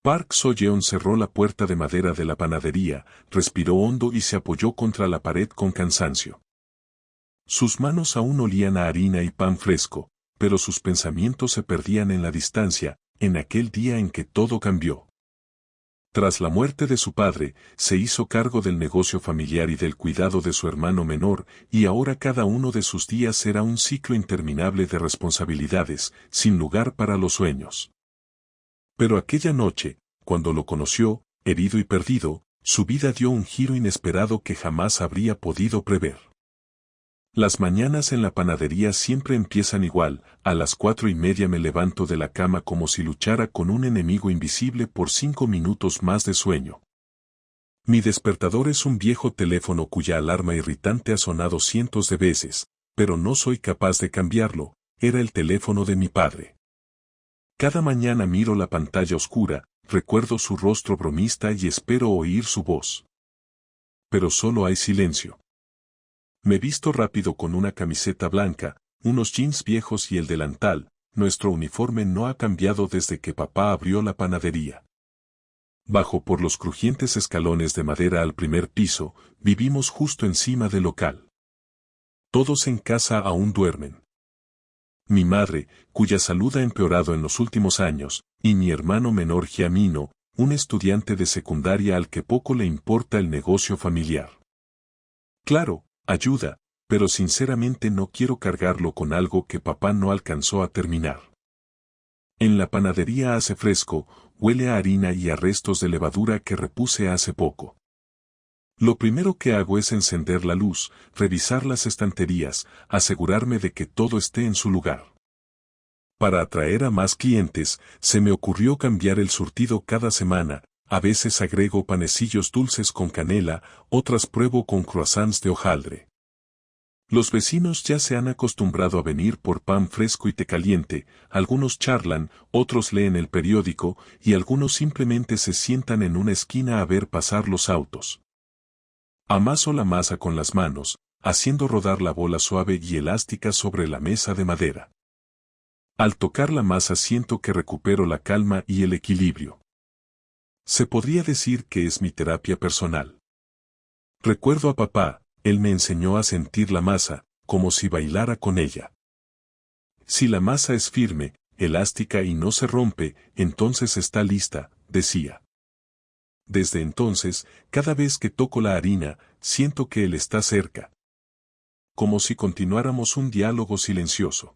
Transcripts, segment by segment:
Park So-yeon cerró la puerta de madera de la panadería, respiró hondo y se apoyó contra la pared con cansancio. Sus manos aún olían a harina y pan fresco, pero sus pensamientos se perdían en la distancia, en aquel día en que todo cambió. Tras la muerte de su padre, se hizo cargo del negocio familiar y del cuidado de su hermano menor, y ahora cada uno de sus días era un ciclo interminable de responsabilidades, sin lugar para los sueños. Pero aquella noche, cuando lo conoció, herido y perdido, su vida dio un giro inesperado que jamás habría podido prever. Las mañanas en la panadería siempre empiezan igual, a las 4:30 me levanto de la cama como si luchara con un enemigo invisible por 5 minutos más de sueño. Mi despertador es un viejo teléfono cuya alarma irritante ha sonado cientos de veces, pero no soy capaz de cambiarlo, era el teléfono de mi padre. Cada mañana miro la pantalla oscura, recuerdo su rostro bromista y espero oír su voz. Pero solo hay silencio. Me visto rápido con una camiseta blanca, unos jeans viejos y el delantal, nuestro uniforme no ha cambiado desde que papá abrió la panadería. Bajo por los crujientes escalones de madera al primer piso, vivimos justo encima del local. Todos en casa aún duermen. Mi madre, cuya salud ha empeorado en los últimos años, y mi hermano menor Giamino, un estudiante de secundaria al que poco le importa el negocio familiar. Claro, ayuda, pero sinceramente no quiero cargarlo con algo que papá no alcanzó a terminar. En la panadería hace fresco, huele a harina y a restos de levadura que repuse hace poco. Lo primero que hago es encender la luz, revisar las estanterías, asegurarme de que todo esté en su lugar. Para atraer a más clientes, se me ocurrió cambiar el surtido cada semana, a veces agrego panecillos dulces con canela, otras pruebo con croissants de hojaldre. Los vecinos ya se han acostumbrado a venir por pan fresco y té caliente, algunos charlan, otros leen el periódico, y algunos simplemente se sientan en una esquina a ver pasar los autos. Amaso la masa con las manos, haciendo rodar la bola suave y elástica sobre la mesa de madera. Al tocar la masa siento que recupero la calma y el equilibrio. Se podría decir que es mi terapia personal. Recuerdo a papá, él me enseñó a sentir la masa, como si bailara con ella. Si la masa es firme, elástica y no se rompe, entonces está lista, decía. Desde entonces, cada vez que toco la harina, siento que él está cerca. Como si continuáramos un diálogo silencioso.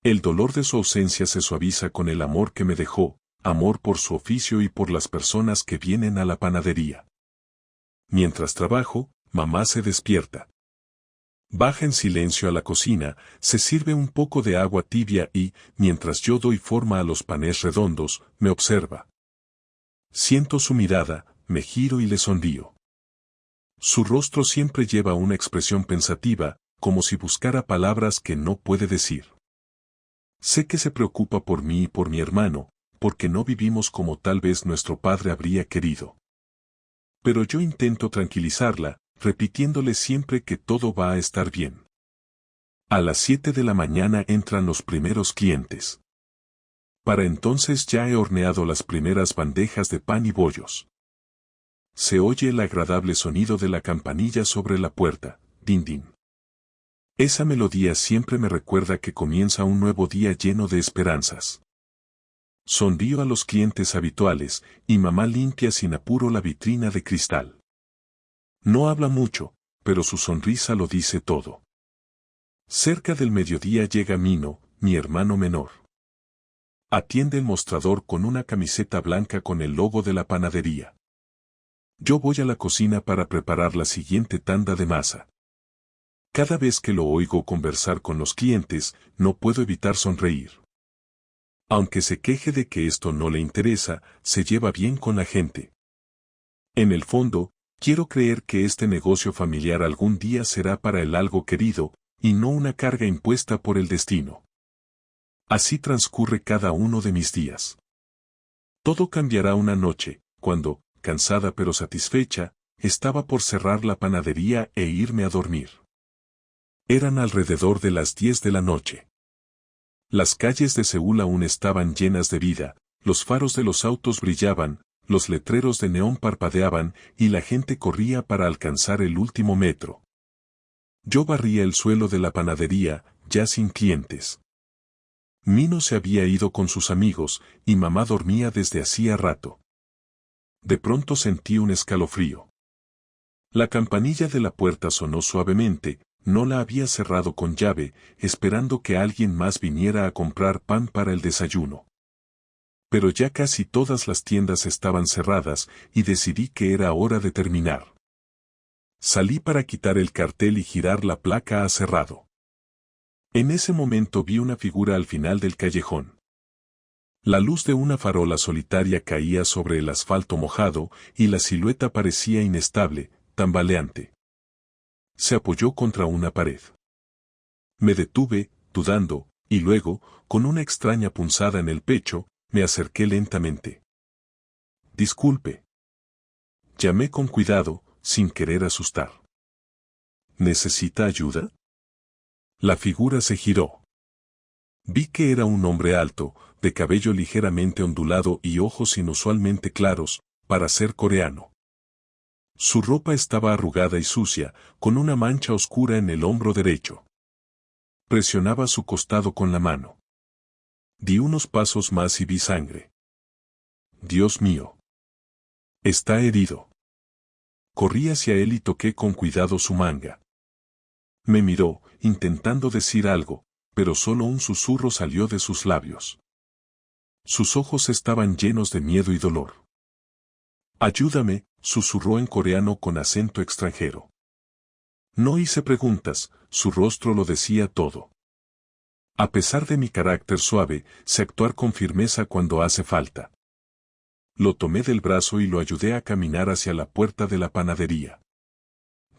El dolor de su ausencia se suaviza con el amor que me dejó, amor por su oficio y por las personas que vienen a la panadería. Mientras trabajo, mamá se despierta. Baja en silencio a la cocina, se sirve un poco de agua tibia y, mientras yo doy forma a los panes redondos, me observa. Siento su mirada, me giro y le sonrío. Su rostro siempre lleva una expresión pensativa, como si buscara palabras que no puede decir. Sé que se preocupa por mí y por mi hermano, porque no vivimos como tal vez nuestro padre habría querido. Pero yo intento tranquilizarla, repitiéndole siempre que todo va a estar bien. A las 7 de la mañana entran los primeros clientes. Para entonces ya he horneado las primeras bandejas de pan y bollos. Se oye el agradable sonido de la campanilla sobre la puerta, din din. Esa melodía siempre me recuerda que comienza un nuevo día lleno de esperanzas. Sonrío a los clientes habituales, y mamá limpia sin apuro la vitrina de cristal. No habla mucho, pero su sonrisa lo dice todo. Cerca del mediodía llega Mino, mi hermano menor. Atiende el mostrador con una camiseta blanca con el logo de la panadería. Yo voy a la cocina para preparar la siguiente tanda de masa. Cada vez que lo oigo conversar con los clientes, no puedo evitar sonreír. Aunque se queje de que esto no le interesa, se lleva bien con la gente. En el fondo, quiero creer que este negocio familiar algún día será para él algo querido, y no una carga impuesta por el destino. Así transcurre cada uno de mis días. Todo cambiará una noche, cuando, cansada pero satisfecha, estaba por cerrar la panadería e irme a dormir. Eran alrededor de las 10 de la noche. Las calles de Seúl aún estaban llenas de vida, Los faros de los autos brillaban, los letreros de neón parpadeaban y la gente corría para alcanzar el último metro. Yo barría el suelo de la panadería, ya sin clientes. Mino se había ido con sus amigos y mamá dormía desde hacía rato. De pronto sentí un escalofrío. La campanilla de la puerta sonó suavemente, no la había cerrado con llave, esperando que alguien más viniera a comprar pan para el desayuno. Pero ya casi todas las tiendas estaban cerradas y decidí que era hora de terminar. Salí para quitar el cartel y girar la placa a cerrado. En ese momento vi una figura al final del callejón. La luz de una farola solitaria caía sobre el asfalto mojado y la silueta parecía inestable, tambaleante. Se apoyó contra una pared. Me detuve, dudando, y luego, con una extraña punzada en el pecho, me acerqué lentamente. Disculpe. Llamé con cuidado, sin querer asustar. ¿Necesita ayuda? La figura se giró. Vi que era un hombre alto, de cabello ligeramente ondulado y ojos inusualmente claros, para ser coreano. Su ropa estaba arrugada y sucia, con una mancha oscura en el hombro derecho. Presionaba su costado con la mano. Di unos pasos más y vi sangre. Dios mío. Está herido. Corrí hacia él y toqué con cuidado su manga. Me miró, intentando decir algo, pero solo un susurro salió de sus labios. Sus ojos estaban llenos de miedo y dolor. Ayúdame, susurró en coreano con acento extranjero. No hice preguntas, su rostro lo decía todo. A pesar de mi carácter suave, sé actuar con firmeza cuando hace falta. Lo tomé del brazo y lo ayudé a caminar hacia la puerta de la panadería.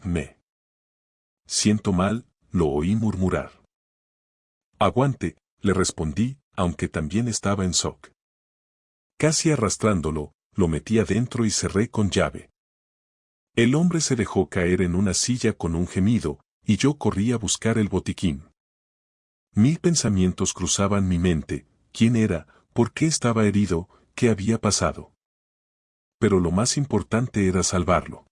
Me siento mal, lo oí murmurar. Aguante, le respondí, aunque también estaba en shock. Casi arrastrándolo, lo metí adentro y cerré con llave. El hombre se dejó caer en una silla con un gemido, y yo corrí a buscar el botiquín. Mil pensamientos cruzaban mi mente: ¿quién era? ¿Por qué estaba herido? ¿Qué había pasado? Pero lo más importante era salvarlo.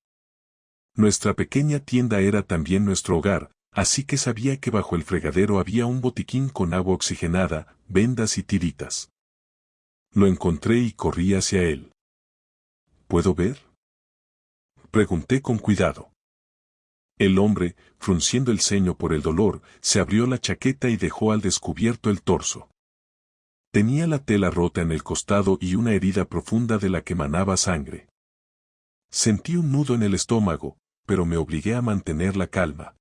Nuestra pequeña tienda era también nuestro hogar, así que sabía que bajo el fregadero había un botiquín con agua oxigenada, vendas y tiritas. Lo encontré y corrí hacia él. ¿Puedo ver? Pregunté con cuidado. El hombre, frunciendo el ceño por el dolor, se abrió la chaqueta y dejó al descubierto el torso. Tenía la tela rota en el costado y una herida profunda de la que manaba sangre. Sentí un nudo en el estómago, pero me obligué a mantener la calma.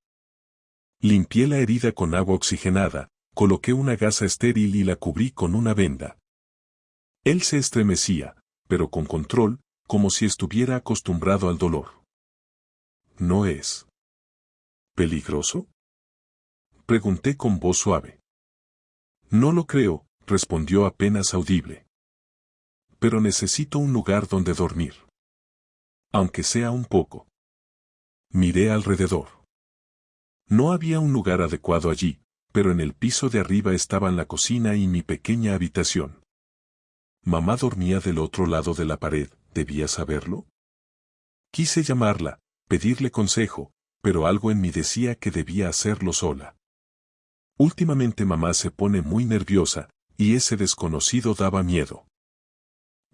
Limpié la herida con agua oxigenada, coloqué una gasa estéril y la cubrí con una venda. Él se estremecía, pero con control, como si estuviera acostumbrado al dolor. ¿No es peligroso? Pregunté con voz suave. No lo creo, respondió apenas audible. Pero necesito un lugar donde dormir. Aunque sea un poco. Miré alrededor. No había un lugar adecuado allí, pero en el piso de arriba estaban la cocina y mi pequeña habitación. Mamá dormía del otro lado de la pared, ¿debía saberlo? Quise llamarla, pedirle consejo, pero algo en mí decía que debía hacerlo sola. Últimamente mamá se pone muy nerviosa, y ese desconocido daba miedo.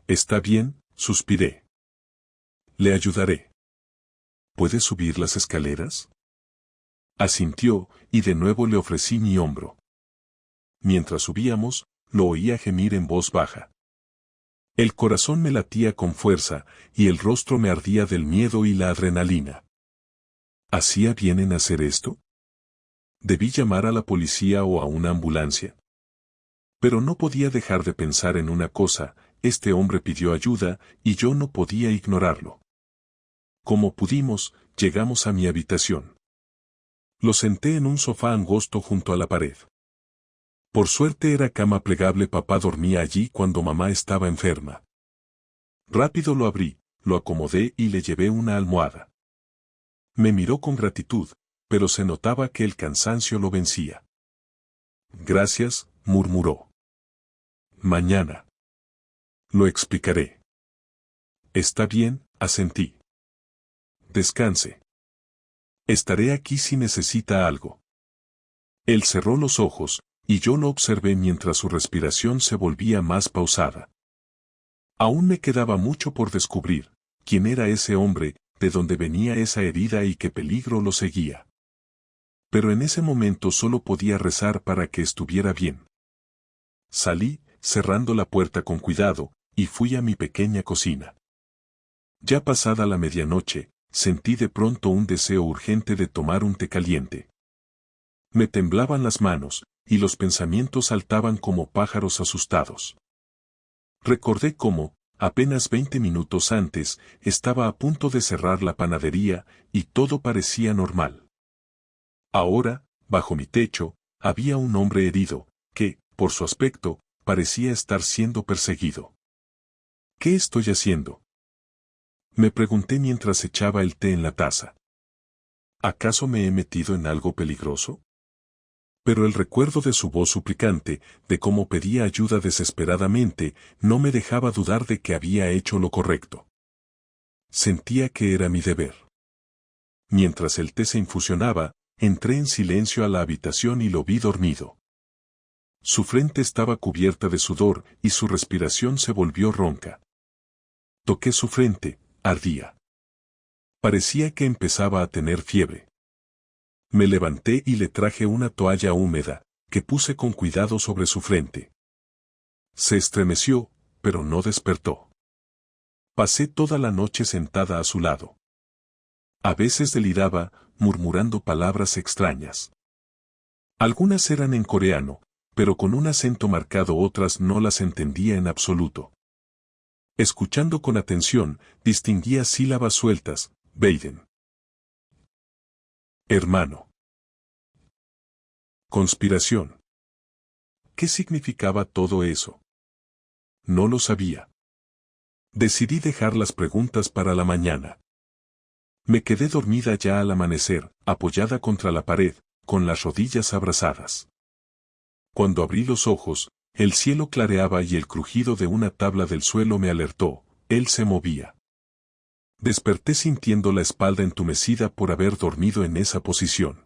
Está bien, suspiré. Le ayudaré. ¿Puede subir las escaleras? Asintió, y de nuevo le ofrecí mi hombro. Mientras subíamos, lo oía gemir en voz baja. El corazón me latía con fuerza, y el rostro me ardía del miedo y la adrenalina. ¿Hacía bien en hacer esto? ¿Debí llamar a la policía o a una ambulancia? Pero no podía dejar de pensar en una cosa: este hombre pidió ayuda, y yo no podía ignorarlo. Como pudimos, llegamos a mi habitación. Lo senté en un sofá angosto junto a la pared. Por suerte era cama plegable, papá dormía allí cuando mamá estaba enferma. Rápido lo abrí, lo acomodé y le llevé una almohada. Me miró con gratitud, pero se notaba que el cansancio lo vencía. Gracias, murmuró. Mañana Lo explicaré. Está bien, asentí. Descanse. Estaré aquí si necesita algo. Él cerró los ojos, y yo lo observé mientras su respiración se volvía más pausada. Aún me quedaba mucho por descubrir, quién era ese hombre, de dónde venía esa herida y qué peligro lo seguía. Pero en ese momento solo podía rezar para que estuviera bien. Salí, cerrando la puerta con cuidado, y fui a mi pequeña cocina. Ya pasada la medianoche, sentí de pronto un deseo urgente de tomar un té caliente. Me temblaban las manos, y los pensamientos saltaban como pájaros asustados. Recordé cómo, apenas 20 minutos antes, estaba a punto de cerrar la panadería, y todo parecía normal. Ahora, bajo mi techo, había un hombre herido, que, por su aspecto, parecía estar siendo perseguido. ¿Qué estoy haciendo?, me pregunté mientras echaba el té en la taza. ¿Acaso me he metido en algo peligroso? Pero el recuerdo de su voz suplicante, de cómo pedía ayuda desesperadamente, no me dejaba dudar de que había hecho lo correcto. Sentía que era mi deber. Mientras el té se infusionaba, entré en silencio a la habitación y lo vi dormido. Su frente estaba cubierta de sudor y su respiración se volvió ronca. Toqué su frente, ardía. Parecía que empezaba a tener fiebre. Me levanté y le traje una toalla húmeda, que puse con cuidado sobre su frente. Se estremeció, pero no despertó. Pasé toda la noche sentada a su lado. A veces deliraba, murmurando palabras extrañas. Algunas eran en coreano, pero con un acento marcado, otras no las entendía en absoluto. Escuchando con atención, distinguía sílabas sueltas: Beiden. Hermano. Conspiración. ¿Qué significaba todo eso? No lo sabía. Decidí dejar las preguntas para la mañana. Me quedé dormida ya al amanecer, apoyada contra la pared, con las rodillas abrazadas. Cuando abrí los ojos, el cielo clareaba y el crujido de una tabla del suelo me alertó: él se movía. Desperté sintiendo la espalda entumecida por haber dormido en esa posición.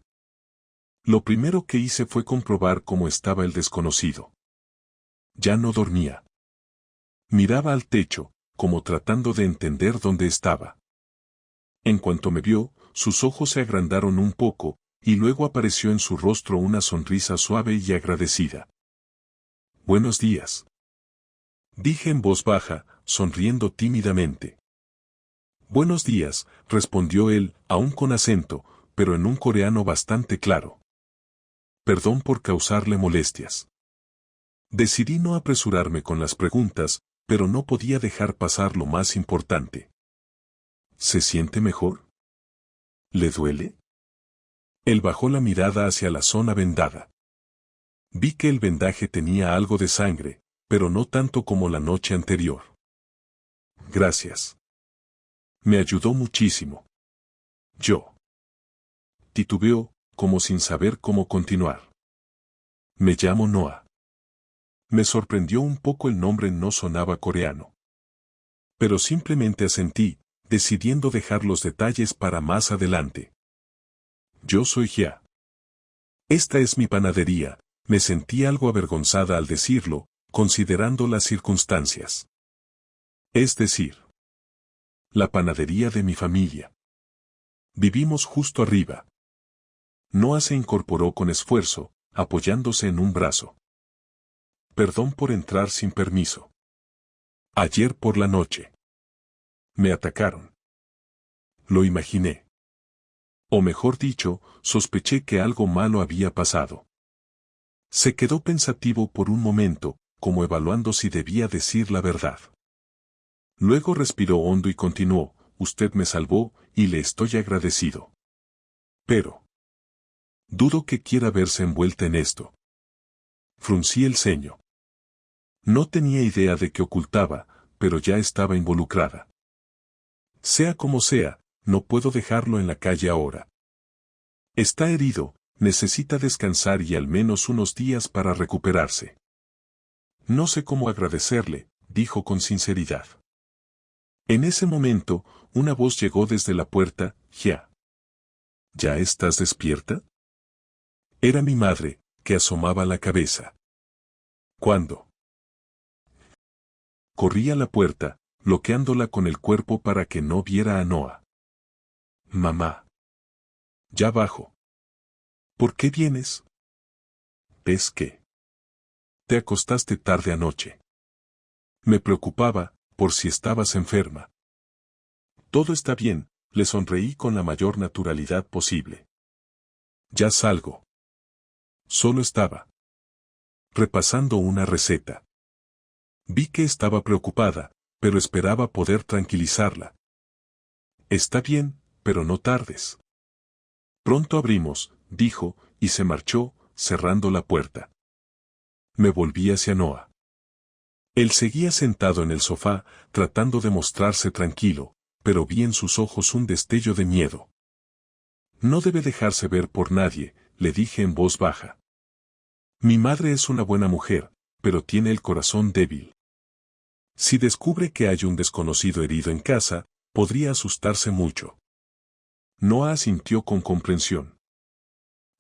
Lo primero que hice fue comprobar cómo estaba el desconocido. Ya no dormía. Miraba al techo, como tratando de entender dónde estaba. En cuanto me vio, sus ojos se agrandaron un poco, y luego apareció en su rostro una sonrisa suave y agradecida. «Buenos días», dije en voz baja, sonriendo tímidamente. «Buenos días», respondió él, aún con acento, pero en un coreano bastante claro. Perdón por causarle molestias. Decidí no apresurarme con las preguntas, pero no podía dejar pasar lo más importante. ¿Se siente mejor? ¿Le duele? Él bajó la mirada hacia la zona vendada. Vi que el vendaje tenía algo de sangre, pero no tanto como la noche anterior. Gracias. Me ayudó muchísimo. Yo. Titubeó, como sin saber cómo continuar. Me llamo Noah. Me sorprendió un poco, el nombre no sonaba coreano. Pero simplemente asentí, decidiendo dejar los detalles para más adelante. Yo soy Gia. Esta es mi panadería. Me sentí algo avergonzada al decirlo, considerando las circunstancias. Es decir, la panadería de mi familia. Vivimos justo arriba. Noah se incorporó con esfuerzo, apoyándose en un brazo. Perdón por entrar sin permiso. Ayer por la noche. Me atacaron. Lo imaginé. O mejor dicho, sospeché que algo malo había pasado. Se quedó pensativo por un momento, como evaluando si debía decir la verdad. Luego respiró hondo y continuó: usted me salvó, y le estoy agradecido. Pero dudo que quiera verse envuelta en esto. Fruncí el ceño. No tenía idea de qué ocultaba, pero ya estaba involucrada. Sea como sea, no puedo dejarlo en la calle ahora. Está herido, necesita descansar y al menos unos días para recuperarse. No sé cómo agradecerle, dijo con sinceridad. En ese momento, una voz llegó desde la puerta: «Gia. ¿Ya estás despierta?». Era mi madre, que asomaba la cabeza. ¿Cuándo? Corrí a la puerta, bloqueándola con el cuerpo para que no viera a Noah. «Mamá. Ya bajo». «¿Por qué vienes?». «¿Ves qué? Te acostaste tarde anoche». Me preocupaba, por si estabas enferma. «Todo está bien», le sonreí con la mayor naturalidad posible. «Ya salgo». Solo estaba repasando una receta. Vi que estaba preocupada, pero esperaba poder tranquilizarla. «Está bien, pero no tardes». «Pronto abrimos», dijo, y se marchó, cerrando la puerta. Me volví hacia Noah. Él seguía sentado en el sofá, tratando de mostrarse tranquilo, pero vi en sus ojos un destello de miedo. «No debe dejarse ver por nadie», le dije en voz baja. «Mi madre es una buena mujer, pero tiene el corazón débil. Si descubre que hay un desconocido herido en casa, podría asustarse mucho». Noah asintió con comprensión.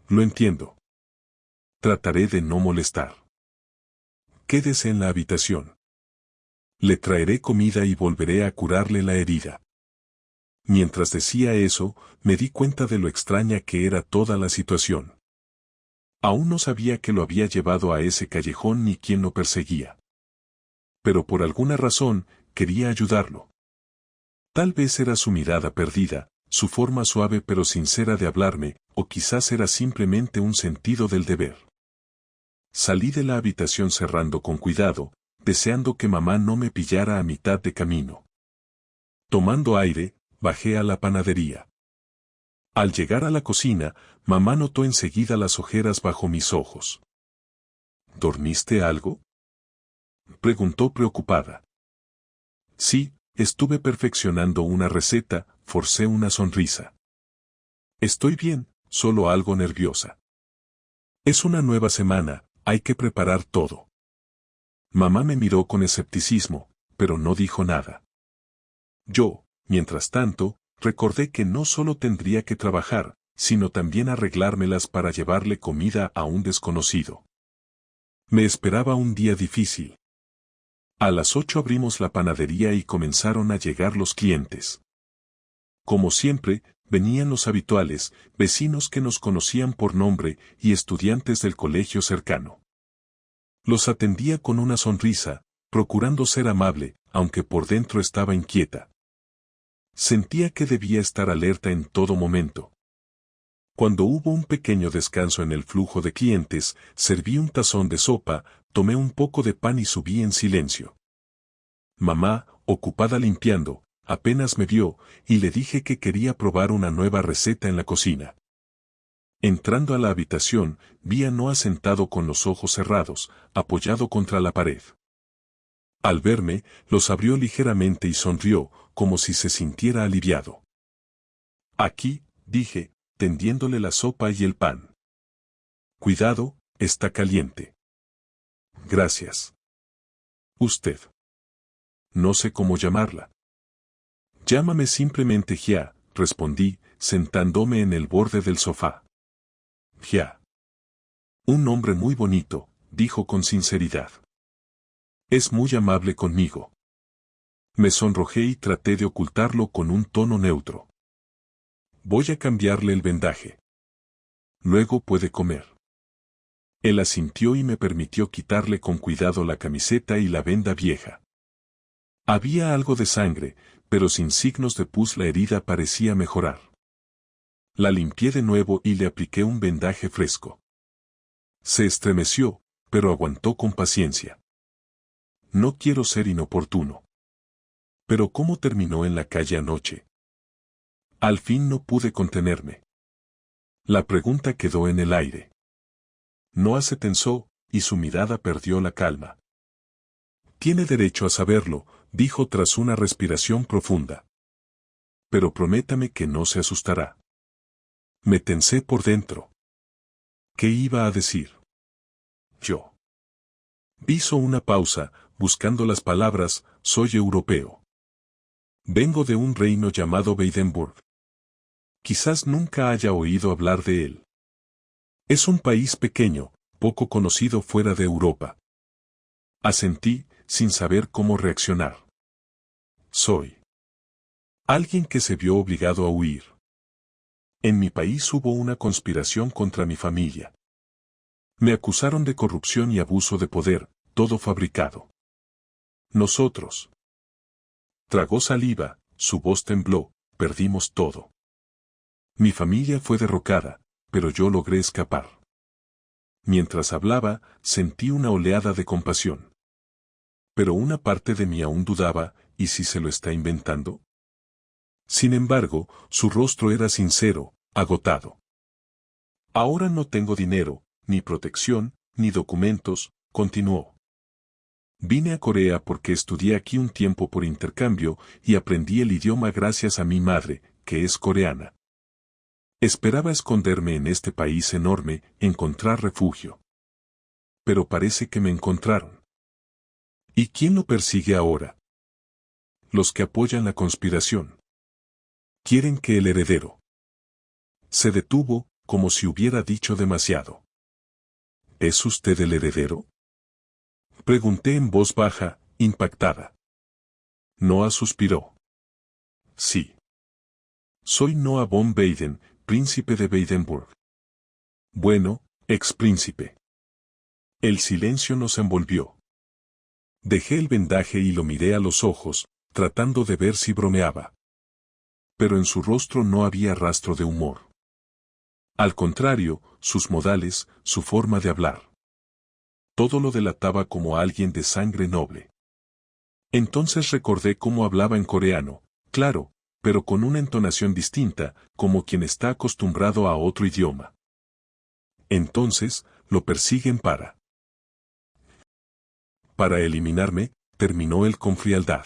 «Lo entiendo. Trataré de no molestar. Quédese en la habitación. Le traeré comida y volveré a curarle la herida». Mientras decía eso, me di cuenta de lo extraña que era toda la situación. Aún no sabía que lo había llevado a ese callejón ni quién lo perseguía. Pero por alguna razón, quería ayudarlo. Tal vez era su mirada perdida, su forma suave pero sincera de hablarme, o quizás era simplemente un sentido del deber. Salí de la habitación cerrando con cuidado, deseando que mamá no me pillara a mitad de camino. Tomando aire, bajé a la panadería. Al llegar a la cocina, mamá notó enseguida las ojeras bajo mis ojos. «¿Dormiste algo?», preguntó preocupada. «Sí, estuve perfeccionando una receta», forcé una sonrisa. «Estoy bien, solo algo nerviosa. Es una nueva semana, hay que preparar todo». Mamá me miró con escepticismo, pero no dijo nada. Yo, mientras tanto, recordé que no solo tendría que trabajar, sino también arreglármelas para llevarle comida a un desconocido. Me esperaba un día difícil. A las 8 abrimos la panadería y comenzaron a llegar los clientes. Como siempre, venían los habituales, vecinos que nos conocían por nombre y estudiantes del colegio cercano. Los atendía con una sonrisa, procurando ser amable, aunque por dentro estaba inquieta. Sentía que debía estar alerta en todo momento. Cuando hubo un pequeño descanso en el flujo de clientes, serví un tazón de sopa, tomé un poco de pan y subí en silencio. Mamá, ocupada limpiando, apenas me vio, y le dije que quería probar una nueva receta en la cocina. Entrando a la habitación, vi a Noah sentado con los ojos cerrados, apoyado contra la pared. Al verme, los abrió ligeramente y sonrió, como si se sintiera aliviado. «Aquí», dije, tendiéndole la sopa y el pan. «Cuidado, está caliente». «Gracias». «¿Usted?». «No sé cómo llamarla». «Llámame simplemente Gia», respondí, sentándome en el borde del sofá. «Gia. Un nombre muy bonito», dijo con sinceridad. «Es muy amable conmigo». Me sonrojé y traté de ocultarlo con un tono neutro. «Voy a cambiarle el vendaje. Luego puede comer». Él asintió y me permitió quitarle con cuidado la camiseta y la venda vieja. Había algo de sangre, pero sin signos de pus la herida parecía mejorar. La limpié de nuevo y le apliqué un vendaje fresco. Se estremeció, pero aguantó con paciencia. No quiero ser inoportuno. Pero ¿cómo terminó en la calle anoche? Al fin no pude contenerme. La pregunta quedó en el aire. Noah se tensó, y su mirada perdió la calma. «Tiene derecho a saberlo», dijo tras una respiración profunda. «Pero prométame que no se asustará». Me tensé por dentro. ¿Qué iba a decir? Yo. Hizo una pausa, buscando las palabras, soy europeo. Vengo de un reino llamado Weidenburg. Quizás nunca haya oído hablar de él. Es un país pequeño, poco conocido fuera de Europa. Asentí, sin saber cómo reaccionar. Soy alguien que se vio obligado a huir. En mi país hubo una conspiración contra mi familia. Me acusaron de corrupción y abuso de poder, todo fabricado. Nosotros. Tragó saliva, su voz tembló, perdimos todo. Mi familia fue derrocada, pero yo logré escapar. Mientras hablaba, sentí una oleada de compasión. Pero una parte de mí aún dudaba, ¿y si se lo está inventando? Sin embargo, su rostro era sincero, agotado. Ahora no tengo dinero, ni protección, ni documentos, continuó. Vine a Corea porque estudié aquí un tiempo por intercambio y aprendí el idioma gracias a mi madre, que es coreana. Esperaba esconderme en este país enorme, encontrar refugio. Pero parece que me encontraron. ¿Y quién lo persigue ahora? Los que apoyan la conspiración. Quieren que el heredero. Se detuvo, como si hubiera dicho demasiado. ¿Es usted el heredero? Pregunté en voz baja, impactada. Noah suspiró. Sí. Soy Noah von Weyden, príncipe de Weidenburg. Bueno, ex príncipe. El silencio nos envolvió. Dejé el vendaje y lo miré a los ojos, tratando de ver si bromeaba. Pero en su rostro no había rastro de humor. Al contrario, sus modales, su forma de hablar. Todo lo delataba como alguien de sangre noble. Entonces recordé cómo hablaba en coreano, claro, pero con una entonación distinta, como quien está acostumbrado a otro idioma. Entonces, lo persiguen para eliminarme, terminó él con frialdad.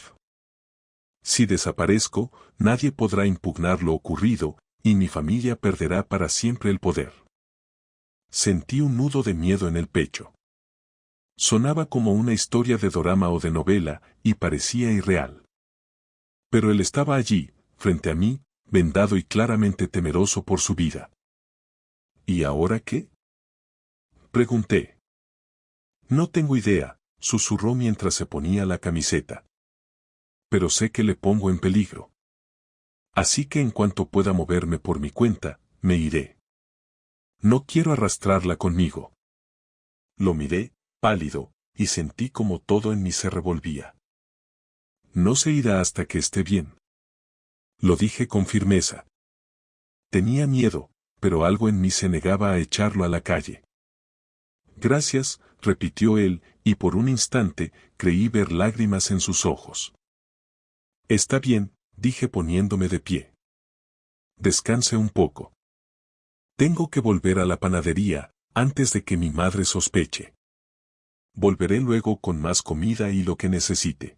Si desaparezco, nadie podrá impugnar lo ocurrido, y mi familia perderá para siempre el poder. Sentí un nudo de miedo en el pecho. Sonaba como una historia de dorama o de novela, y parecía irreal. Pero él estaba allí, frente a mí, vendado y claramente temeroso por su vida. ¿Y ahora qué? Pregunté. No tengo idea, susurró mientras se ponía la camiseta. Pero sé que le pongo en peligro. Así que en cuanto pueda moverme por mi cuenta, me iré. No quiero arrastrarla conmigo. Lo miré, pálido, y sentí como todo en mí se revolvía. No se irá hasta que esté bien. Lo dije con firmeza. Tenía miedo, pero algo en mí se negaba a echarlo a la calle. Gracias, repitió él, y por un instante, creí ver lágrimas en sus ojos. Está bien, dije poniéndome de pie. Descanse un poco. Tengo que volver a la panadería, antes de que mi madre sospeche. Volveré luego con más comida y lo que necesite.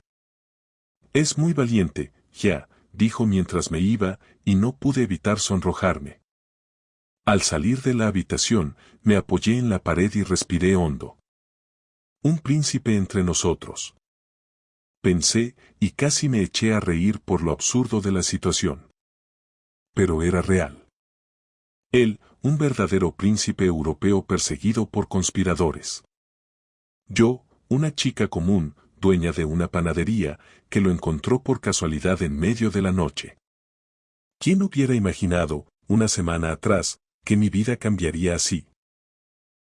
Es muy valiente, ya, dijo mientras me iba, y no pude evitar sonrojarme. Al salir de la habitación, me apoyé en la pared y respiré hondo. Un príncipe entre nosotros. Pensé, y casi me eché a reír por lo absurdo de la situación. Pero era real. Él, un verdadero príncipe europeo perseguido por conspiradores. Yo, una chica común, dueña de una panadería, que lo encontró por casualidad en medio de la noche. ¿Quién hubiera imaginado, una semana atrás, que mi vida cambiaría así?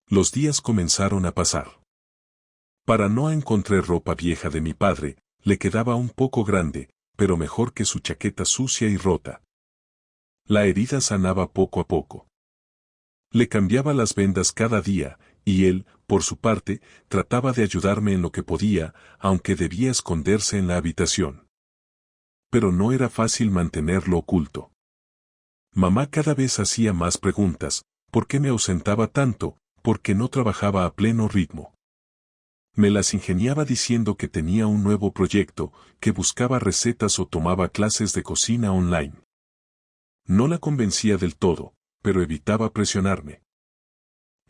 Los días comenzaron a pasar. Para Noah encontré ropa vieja de mi padre, le quedaba un poco grande, pero mejor que su chaqueta sucia y rota. La herida sanaba poco a poco. Le cambiaba las vendas cada día, y él, por su parte, trataba de ayudarme en lo que podía, aunque debía esconderse en la habitación. Pero no era fácil mantenerlo oculto. Mamá cada vez hacía más preguntas, ¿por qué me ausentaba tanto? ¿Por qué no trabajaba a pleno ritmo? Me las ingeniaba diciendo que tenía un nuevo proyecto, que buscaba recetas o tomaba clases de cocina online. No la convencía del todo, pero evitaba presionarme.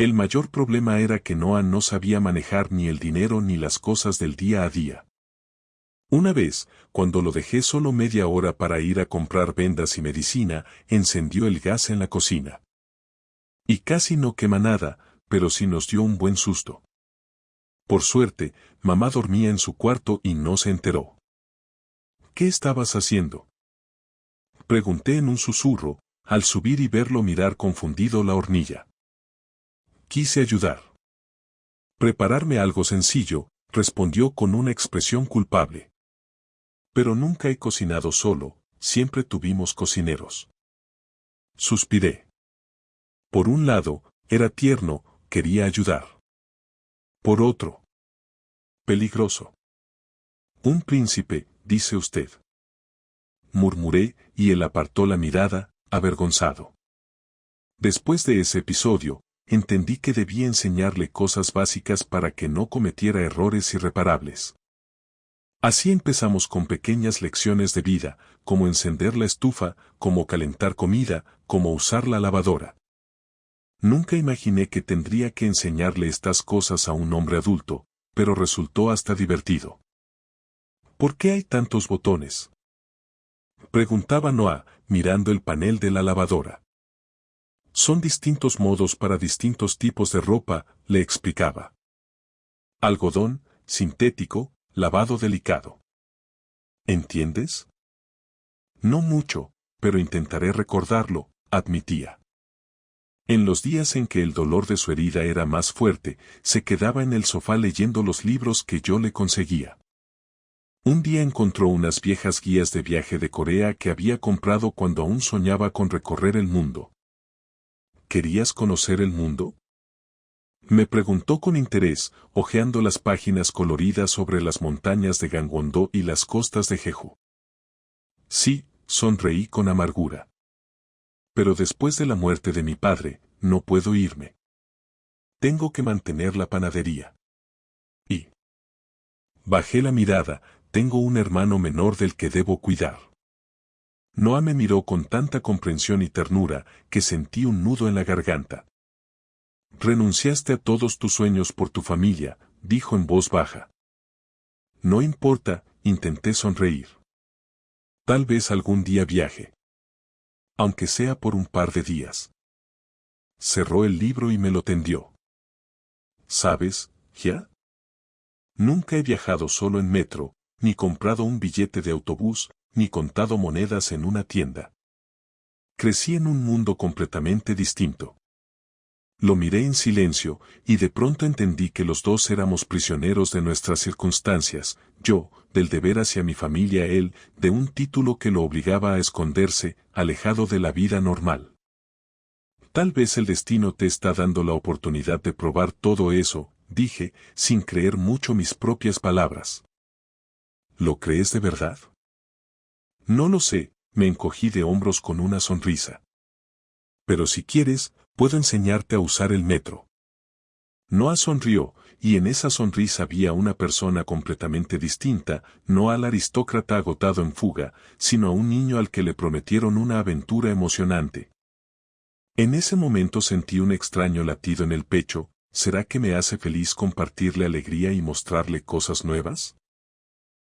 El mayor problema era que Noah no sabía manejar ni el dinero ni las cosas del día a día. Una vez, cuando lo dejé solo media hora para ir a comprar vendas y medicina, encendió el gas en la cocina. Y casi no quema nada, pero sí nos dio un buen susto. Por suerte, mamá dormía en su cuarto y no se enteró. ¿Qué estabas haciendo?, pregunté en un susurro, al subir y verlo mirar confundido la hornilla. Quise ayudar. Prepararme algo sencillo, respondió con una expresión culpable. Pero nunca he cocinado solo, siempre tuvimos cocineros. Suspiré. Por un lado, era tierno, quería ayudar. Por otro, peligroso. Un príncipe, dice usted. Murmuré, y él apartó la mirada, avergonzado. Después de ese episodio, entendí que debía enseñarle cosas básicas para que no cometiera errores irreparables. Así empezamos con pequeñas lecciones de vida, como encender la estufa, cómo calentar comida, cómo usar la lavadora. Nunca imaginé que tendría que enseñarle estas cosas a un hombre adulto, pero resultó hasta divertido. ¿Por qué hay tantos botones?, preguntaba Noah, mirando el panel de la lavadora. Son distintos modos para distintos tipos de ropa, le explicaba. Algodón, sintético, lavado delicado. ¿Entiendes? No mucho, pero intentaré recordarlo, admitía. En los días en que el dolor de su herida era más fuerte, se quedaba en el sofá leyendo los libros que yo le conseguía. Un día encontró unas viejas guías de viaje de Corea que había comprado cuando aún soñaba con recorrer el mundo. ¿Querías conocer el mundo?, me preguntó con interés, hojeando las páginas coloridas sobre las montañas de Gangwon-do y las costas de Jeju. Sí, sonreí con amargura. Pero después de la muerte de mi padre, no puedo irme. Tengo que mantener la panadería. Y bajé la mirada, tengo un hermano menor del que debo cuidar. Noah me miró con tanta comprensión y ternura, que sentí un nudo en la garganta. Renunciaste a todos tus sueños por tu familia, dijo en voz baja. No importa, intenté sonreír. Tal vez algún día viaje. Aunque sea por un par de días. Cerró el libro y me lo tendió. ¿Sabes, ya? Nunca he viajado solo en metro, ni comprado un billete de autobús, ni contado monedas en una tienda. Crecí en un mundo completamente distinto. Lo miré en silencio, y de pronto entendí que los dos éramos prisioneros de nuestras circunstancias, yo, del deber hacia mi familia, él, de un título que lo obligaba a esconderse, alejado de la vida normal. Tal vez el destino te está dando la oportunidad de probar todo eso, dije, sin creer mucho mis propias palabras. ¿Lo crees de verdad? No lo sé, me encogí de hombros con una sonrisa. Pero si quieres, puedo enseñarte a usar el metro. Noah sonrió, y en esa sonrisa había una persona completamente distinta, no al aristócrata agotado en fuga, sino a un niño al que le prometieron una aventura emocionante. En ese momento sentí un extraño latido en el pecho. ¿Será que me hace feliz compartirle alegría y mostrarle cosas nuevas?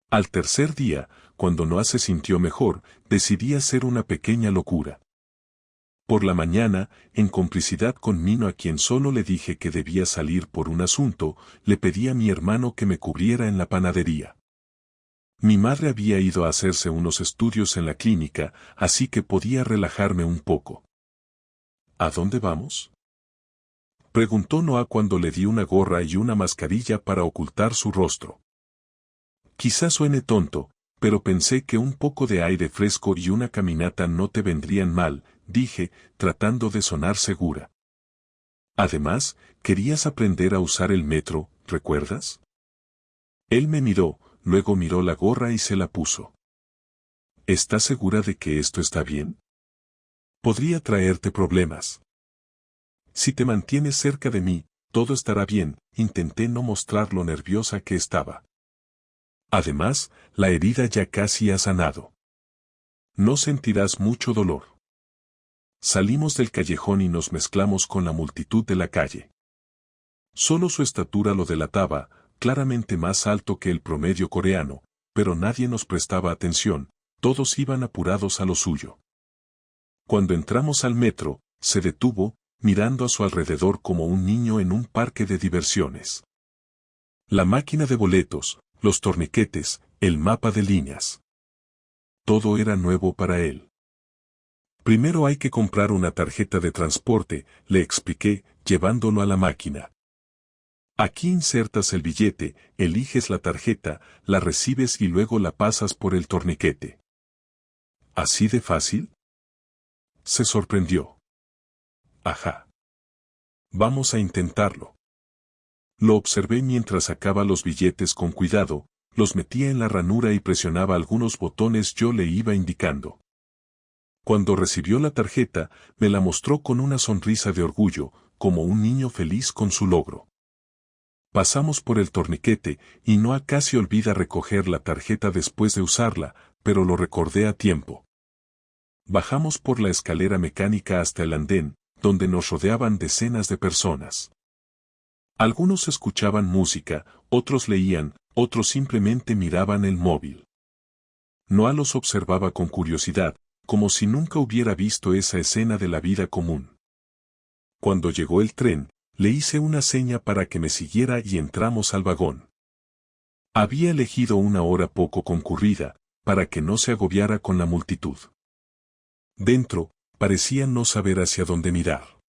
Al tercer día, cuando Noah se sintió mejor, decidí hacer una pequeña locura. Por la mañana, en complicidad con Mino, a quien solo le dije que debía salir por un asunto, le pedí a mi hermano que me cubriera en la panadería. Mi madre había ido a hacerse unos estudios en la clínica, así que podía relajarme un poco. ¿A dónde vamos?, preguntó Noah cuando le di una gorra y una mascarilla para ocultar su rostro. Quizás suene tonto, pero pensé que un poco de aire fresco y una caminata no te vendrían mal, dije, tratando de sonar segura. Además, querías aprender a usar el metro, ¿recuerdas? Él me miró, luego miró la gorra y se la puso. ¿Estás segura de que esto está bien? Podría traerte problemas. Si te mantienes cerca de mí, todo estará bien, intenté no mostrar lo nerviosa que estaba. Además, la herida ya casi ha sanado. No sentirás mucho dolor. Salimos del callejón y nos mezclamos con la multitud de la calle. Solo su estatura lo delataba, claramente más alto que el promedio coreano, pero nadie nos prestaba atención, todos iban apurados a lo suyo. Cuando entramos al metro, se detuvo, mirando a su alrededor como un niño en un parque de diversiones. La máquina de boletos, los torniquetes, el mapa de líneas. Todo era nuevo para él. Primero hay que comprar una tarjeta de transporte, le expliqué, llevándolo a la máquina. Aquí insertas el billete, eliges la tarjeta, la recibes y luego la pasas por el torniquete. ¿Así de fácil? Se sorprendió. Ajá. Vamos a intentarlo. Lo observé mientras sacaba los billetes con cuidado, los metía en la ranura y presionaba algunos botones yo le iba indicando. Cuando recibió la tarjeta, me la mostró con una sonrisa de orgullo, como un niño feliz con su logro. Pasamos por el torniquete, y Noah casi olvida recoger la tarjeta después de usarla, pero lo recordé a tiempo. Bajamos por la escalera mecánica hasta el andén, donde nos rodeaban decenas de personas. Algunos escuchaban música, otros leían, otros simplemente miraban el móvil. Noah los observaba con curiosidad, como si nunca hubiera visto esa escena de la vida común. Cuando llegó el tren, le hice una seña para que me siguiera y entramos al vagón. Había elegido una hora poco concurrida, para que no se agobiara con la multitud. Dentro, parecía no saber hacia dónde mirar.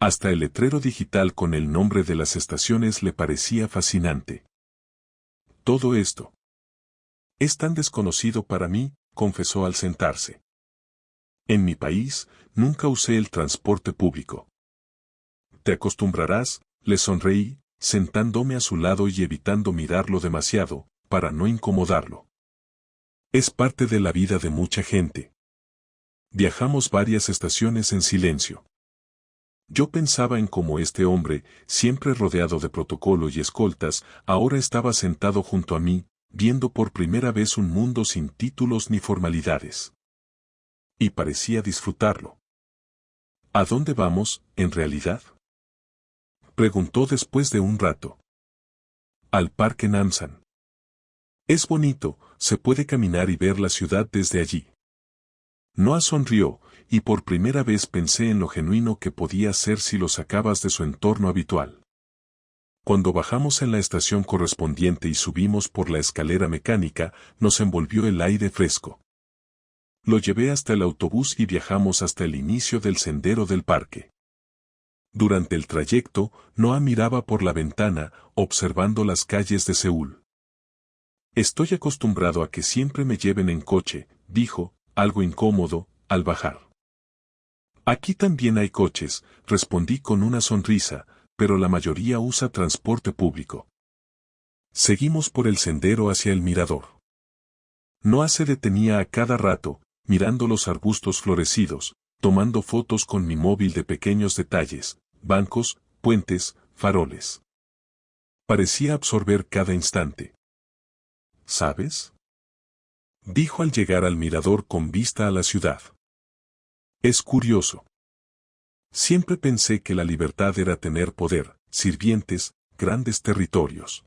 Hasta el letrero digital con el nombre de las estaciones le parecía fascinante. Todo esto es tan desconocido para mí, confesó al sentarse. En mi país, nunca usé el transporte público. Te acostumbrarás, le sonreí, sentándome a su lado y evitando mirarlo demasiado, para no incomodarlo. Es parte de la vida de mucha gente. Viajamos varias estaciones en silencio. Yo pensaba en cómo este hombre, siempre rodeado de protocolo y escoltas, ahora estaba sentado junto a mí, viendo por primera vez un mundo sin títulos ni formalidades. Y parecía disfrutarlo. ¿A dónde vamos, en realidad? Preguntó después de un rato. Al Parque Namsan. Es bonito, se puede caminar y ver la ciudad desde allí. Noah sonrió, y por primera vez pensé en lo genuino que podía ser si lo sacabas de su entorno habitual. Cuando bajamos en la estación correspondiente y subimos por la escalera mecánica, nos envolvió el aire fresco. Lo llevé hasta el autobús y viajamos hasta el inicio del sendero del parque. Durante el trayecto, Noah miraba por la ventana, observando las calles de Seúl. Estoy acostumbrado a que siempre me lleven en coche, dijo, algo incómodo, al bajar. Aquí también hay coches, respondí con una sonrisa, pero la mayoría usa transporte público. Seguimos por el sendero hacia el mirador. Noah se detenía a cada rato, mirando los arbustos florecidos, tomando fotos con mi móvil de pequeños detalles, bancos, puentes, faroles. Parecía absorber cada instante. ¿Sabes? Dijo al llegar al mirador con vista a la ciudad. Es curioso. Siempre pensé que la libertad era tener poder, sirvientes, grandes territorios.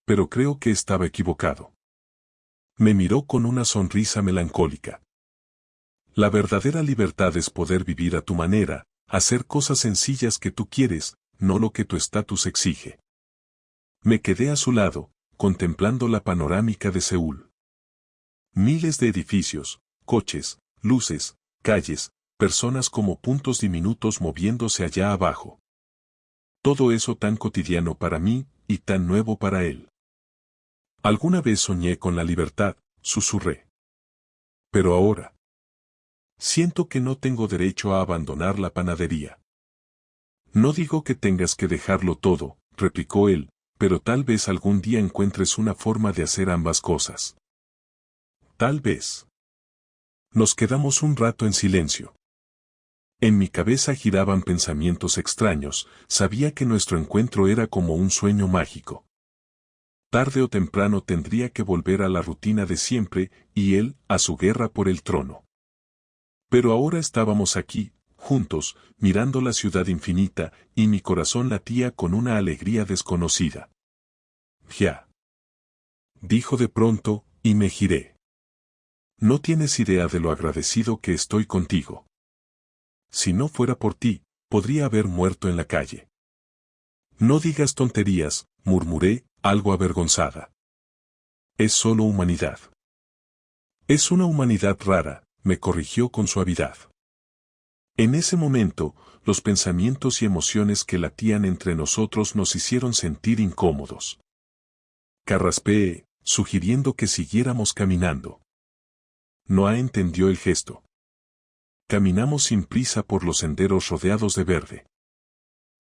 Pero creo que estaba equivocado. Me miró con una sonrisa melancólica. La verdadera libertad es poder vivir a tu manera, hacer cosas sencillas que tú quieres, no lo que tu estatus exige. Me quedé a su lado, contemplando la panorámica de Seúl. Miles de edificios, coches, luces, calles, personas como puntos diminutos moviéndose allá abajo. Todo eso tan cotidiano para mí, y tan nuevo para él. Alguna vez soñé con la libertad, susurré. Pero ahora siento que no tengo derecho a abandonar la panadería. No digo que tengas que dejarlo todo, replicó él, pero tal vez algún día encuentres una forma de hacer ambas cosas. Tal vez. Nos quedamos un rato en silencio. En mi cabeza giraban pensamientos extraños, sabía que nuestro encuentro era como un sueño mágico. Tarde o temprano tendría que volver a la rutina de siempre, y él, a su guerra por el trono. Pero ahora estábamos aquí, juntos, mirando la ciudad infinita, y mi corazón latía con una alegría desconocida. «Ya», dijo de pronto, y me giré. «No tienes idea de lo agradecido que estoy contigo. Si no fuera por ti, podría haber muerto en la calle». «No digas tonterías», murmuré, algo avergonzada. «Es solo humanidad». «Es una humanidad rara», me corrigió con suavidad. En ese momento, los pensamientos y emociones que latían entre nosotros nos hicieron sentir incómodos. Carraspeé, sugiriendo que siguiéramos caminando. Noah entendió el gesto. Caminamos sin prisa por los senderos rodeados de verde.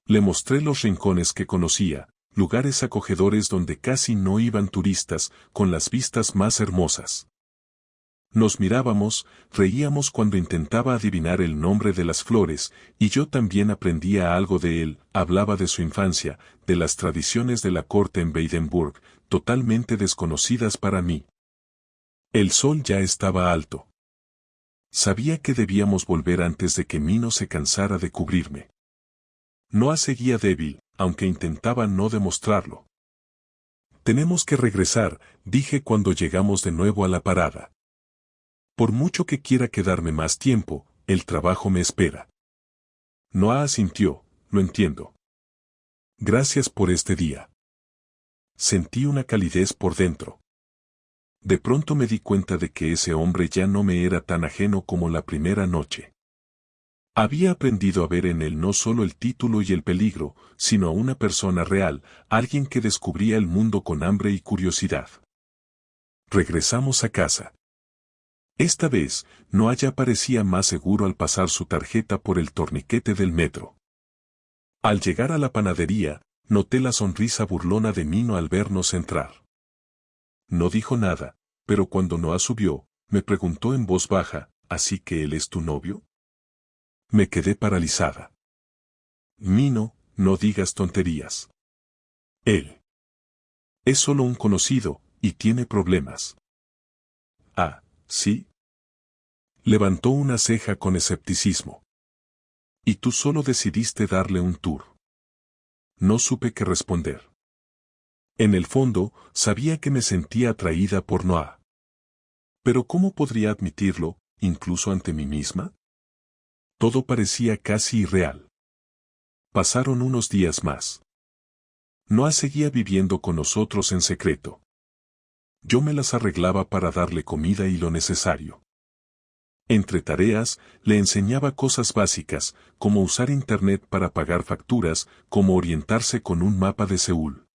Le mostré los rincones que conocía, lugares acogedores donde casi no iban turistas, con las vistas más hermosas. Nos mirábamos, reíamos cuando intentaba adivinar el nombre de las flores, y yo también aprendía algo de él. Hablaba de su infancia, de las tradiciones de la corte en Badenburg, totalmente desconocidas para mí. El sol ya estaba alto. Sabía que debíamos volver antes de que Mino se cansara de cubrirme. Noah seguía débil, aunque intentaba no demostrarlo. «Tenemos que regresar», dije cuando llegamos de nuevo a la parada. «Por mucho que quiera quedarme más tiempo, el trabajo me espera». Noah asintió, «Lo entiendo. Gracias por este día». Sentí una calidez por dentro. De pronto me di cuenta de que ese hombre ya no me era tan ajeno como la primera noche. Había aprendido a ver en él no solo el título y el peligro, sino a una persona real, alguien que descubría el mundo con hambre y curiosidad. Regresamos a casa. Esta vez, Noah ya parecía más seguro al pasar su tarjeta por el torniquete del metro. Al llegar a la panadería, noté la sonrisa burlona de Mino al vernos entrar. No dijo nada, pero cuando Noah subió, me preguntó en voz baja, «¿Así que él es tu novio?». Me quedé paralizada. «Mino, no digas tonterías. Él es solo un conocido, y tiene problemas». «Ah, ¿sí?». Levantó una ceja con escepticismo. «¿Y tú solo decidiste darle un tour?». No supe qué responder. En el fondo, sabía que me sentía atraída por Noah. Pero ¿cómo podría admitirlo, incluso ante mí misma? Todo parecía casi irreal. Pasaron unos días más. Noah seguía viviendo con nosotros en secreto. Yo me las arreglaba para darle comida y lo necesario. Entre tareas, le enseñaba cosas básicas, como usar internet para pagar facturas, como orientarse con un mapa de Seúl.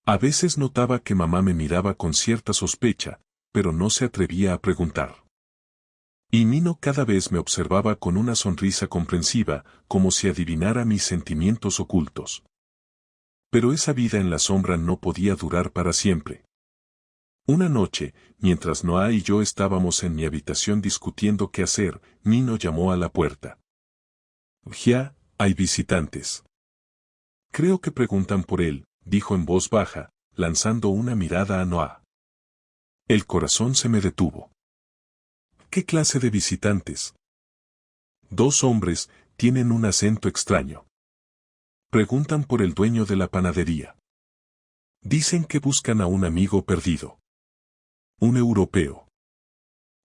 A veces notaba que mamá me miraba con cierta sospecha, pero no se atrevía a preguntar. Y Mino cada vez me observaba con una sonrisa comprensiva, como si adivinara mis sentimientos ocultos. Pero esa vida en la sombra no podía durar para siempre. Una noche, mientras Noah y yo estábamos en mi habitación discutiendo qué hacer, Mino llamó a la puerta. «Ya, hay visitantes». «Creo que preguntan por él», dijo en voz baja, lanzando una mirada a Noah. El corazón se me detuvo. «¿Qué clase de visitantes?». «Dos hombres, tienen un acento extraño. Preguntan por el dueño de la panadería. Dicen que buscan a un amigo perdido. Un europeo».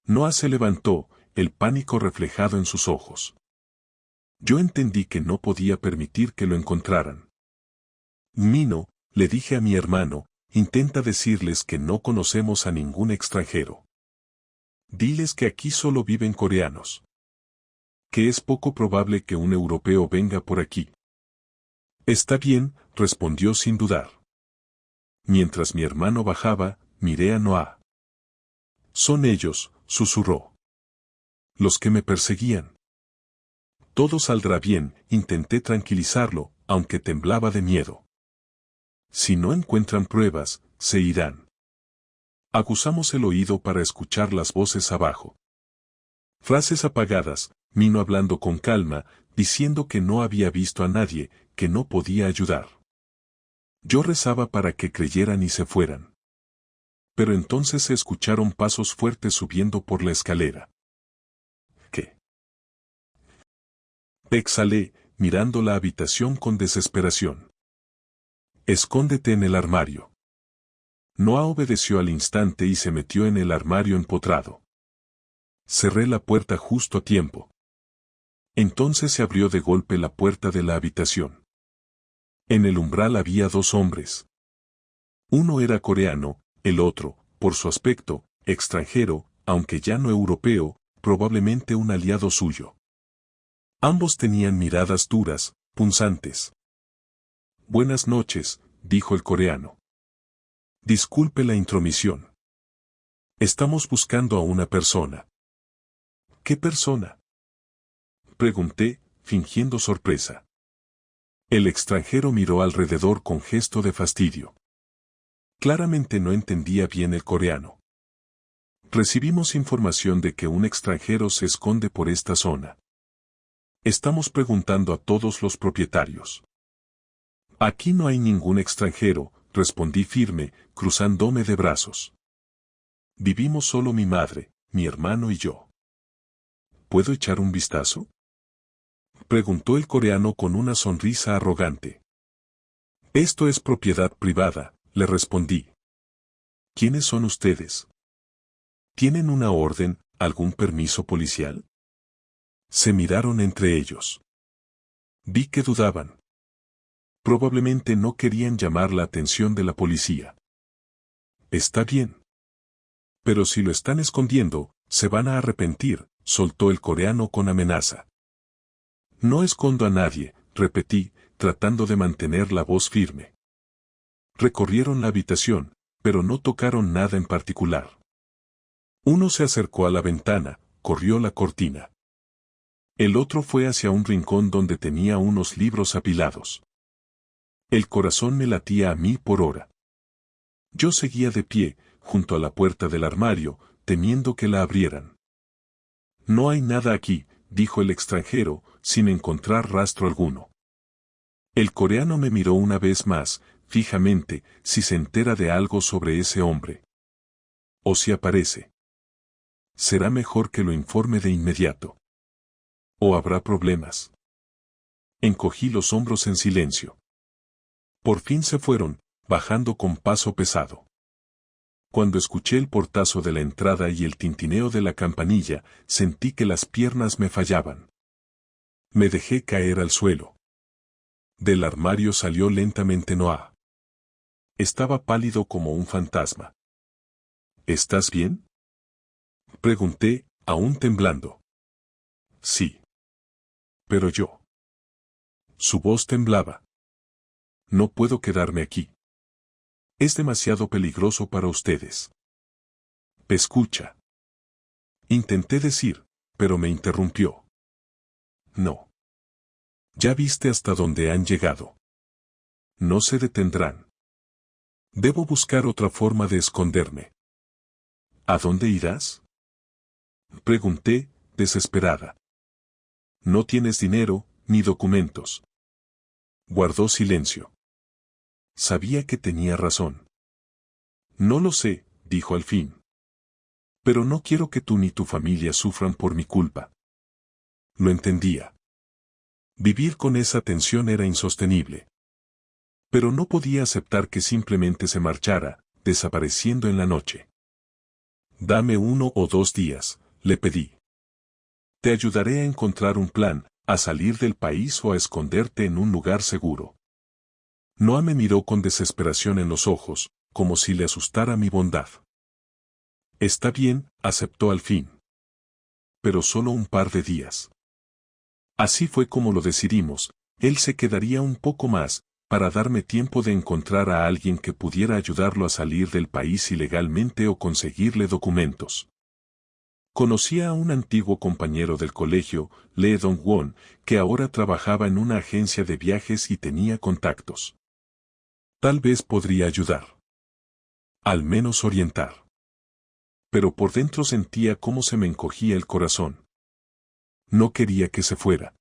Noah se levantó, el pánico reflejado en sus ojos. Yo entendí que no podía permitir que lo encontraran. «Mino», le dije a mi hermano, «intenta decirles que no conocemos a ningún extranjero. Diles que aquí solo viven coreanos. Que es poco probable que un europeo venga por aquí». «Está bien», respondió sin dudar. Mientras mi hermano bajaba, miré a Noah. «Son ellos», susurró. «Los que me perseguían». «Todo saldrá bien», intenté tranquilizarlo, aunque temblaba de miedo. «Si no encuentran pruebas, se irán». Aguzamos el oído para escuchar las voces abajo. Frases apagadas, Mino hablando con calma, diciendo que no había visto a nadie, que no podía ayudar. Yo rezaba para que creyeran y se fueran. Pero entonces se escucharon pasos fuertes subiendo por la escalera. ¿Qué? Exhalé, mirando la habitación con desesperación. Escóndete en el armario. Noah obedeció al instante y se metió en el armario empotrado. Cerré la puerta justo a tiempo. Entonces se abrió de golpe la puerta de la habitación. En el umbral había dos hombres. Uno era coreano, el otro, por su aspecto, extranjero, aunque ya no europeo, probablemente un aliado suyo. Ambos tenían miradas duras, punzantes. Buenas noches, dijo el coreano. Disculpe la intromisión. Estamos buscando a una persona. ¿Qué persona? Pregunté, fingiendo sorpresa. El extranjero miró alrededor con gesto de fastidio. Claramente no entendía bien el coreano. Recibimos información de que un extranjero se esconde por esta zona. Estamos preguntando a todos los propietarios. Aquí no hay ningún extranjero, respondí firme, cruzándome de brazos. Vivimos solo mi madre, mi hermano y yo. ¿Puedo echar un vistazo? Preguntó el coreano con una sonrisa arrogante. Esto es propiedad privada, le respondí. ¿Quiénes son ustedes? ¿Tienen una orden, algún permiso policial? Se miraron entre ellos. Vi que dudaban. Probablemente no querían llamar la atención de la policía. Está bien. Pero si lo están escondiendo, se van a arrepentir, soltó el coreano con amenaza. No escondo a nadie, repetí, tratando de mantener la voz firme. Recorrieron la habitación, pero no tocaron nada en particular. Uno se acercó a la ventana, corrió la cortina. El otro fue hacia un rincón donde tenía unos libros apilados. El corazón me latía a mí por hora. Yo seguía de pie, junto a la puerta del armario, temiendo que la abrieran. No hay nada aquí, dijo el extranjero, sin encontrar rastro alguno. El coreano me miró una vez más, fijamente, si se entera de algo sobre ese hombre. O si aparece. Será mejor que lo informe de inmediato. ¿O habrá problemas? Encogí los hombros en silencio. Por fin se fueron, bajando con paso pesado. Cuando escuché el portazo de la entrada y el tintineo de la campanilla, sentí que las piernas me fallaban. Me dejé caer al suelo. Del armario salió lentamente Noah. Estaba pálido como un fantasma. ¿Estás bien? Pregunté, aún temblando. Sí. Pero yo. Su voz temblaba. No puedo quedarme aquí. Es demasiado peligroso para ustedes. Escucha. Intenté decir, pero me interrumpió. No. Ya viste hasta dónde han llegado. No se detendrán. Debo buscar otra forma de esconderme. ¿A dónde irás? Pregunté, desesperada. No tienes dinero, ni documentos. Guardó silencio. Sabía que tenía razón. No lo sé, dijo al fin. Pero no quiero que tú ni tu familia sufran por mi culpa. Lo entendía. Vivir con esa tensión era insostenible. Pero no podía aceptar que simplemente se marchara, desapareciendo en la noche. Dame 1 o 2 días, le pedí. Te ayudaré a encontrar un plan, a salir del país o a esconderte en un lugar seguro. Noah me miró con desesperación en los ojos, como si le asustara mi bondad. Está bien, aceptó al fin. Pero solo un par de días. Así fue como lo decidimos, él se quedaría un poco más, para darme tiempo de encontrar a alguien que pudiera ayudarlo a salir del país ilegalmente o conseguirle documentos. Conocía a un antiguo compañero del colegio, Lee Dong-won, que ahora trabajaba en una agencia de viajes y tenía contactos. Tal vez podría ayudar. Al menos orientar. Pero por dentro sentía cómo se me encogía el corazón. No quería que se fuera.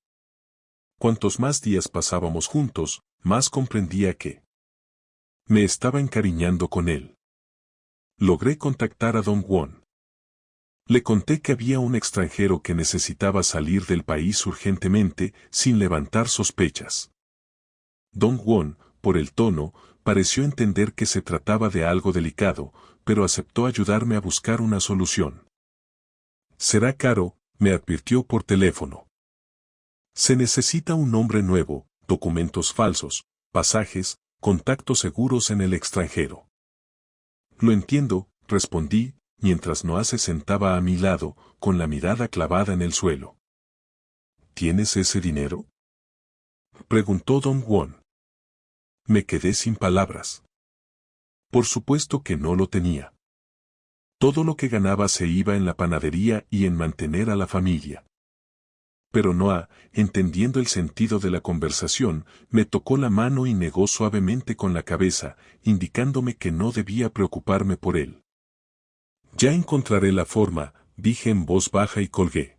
Cuantos más días pasábamos juntos, más comprendía que me estaba encariñando con él. Logré contactar a Dong-won. Le conté que había un extranjero que necesitaba salir del país urgentemente, sin levantar sospechas. Don Juan, por el tono, pareció entender que se trataba de algo delicado, pero aceptó ayudarme a buscar una solución. Será caro, me advirtió por teléfono. Se necesita un nombre nuevo, documentos falsos, pasajes, contactos seguros en el extranjero. Lo entiendo, respondí, mientras Noah se sentaba a mi lado, con la mirada clavada en el suelo. ¿Tienes ese dinero?, preguntó don Juan. Me quedé sin palabras. Por supuesto que no lo tenía. Todo lo que ganaba se iba en la panadería y en mantener a la familia. Pero Noah, entendiendo el sentido de la conversación, me tocó la mano y negó suavemente con la cabeza, indicándome que no debía preocuparme por él. Ya encontraré la forma, dije en voz baja y colgué.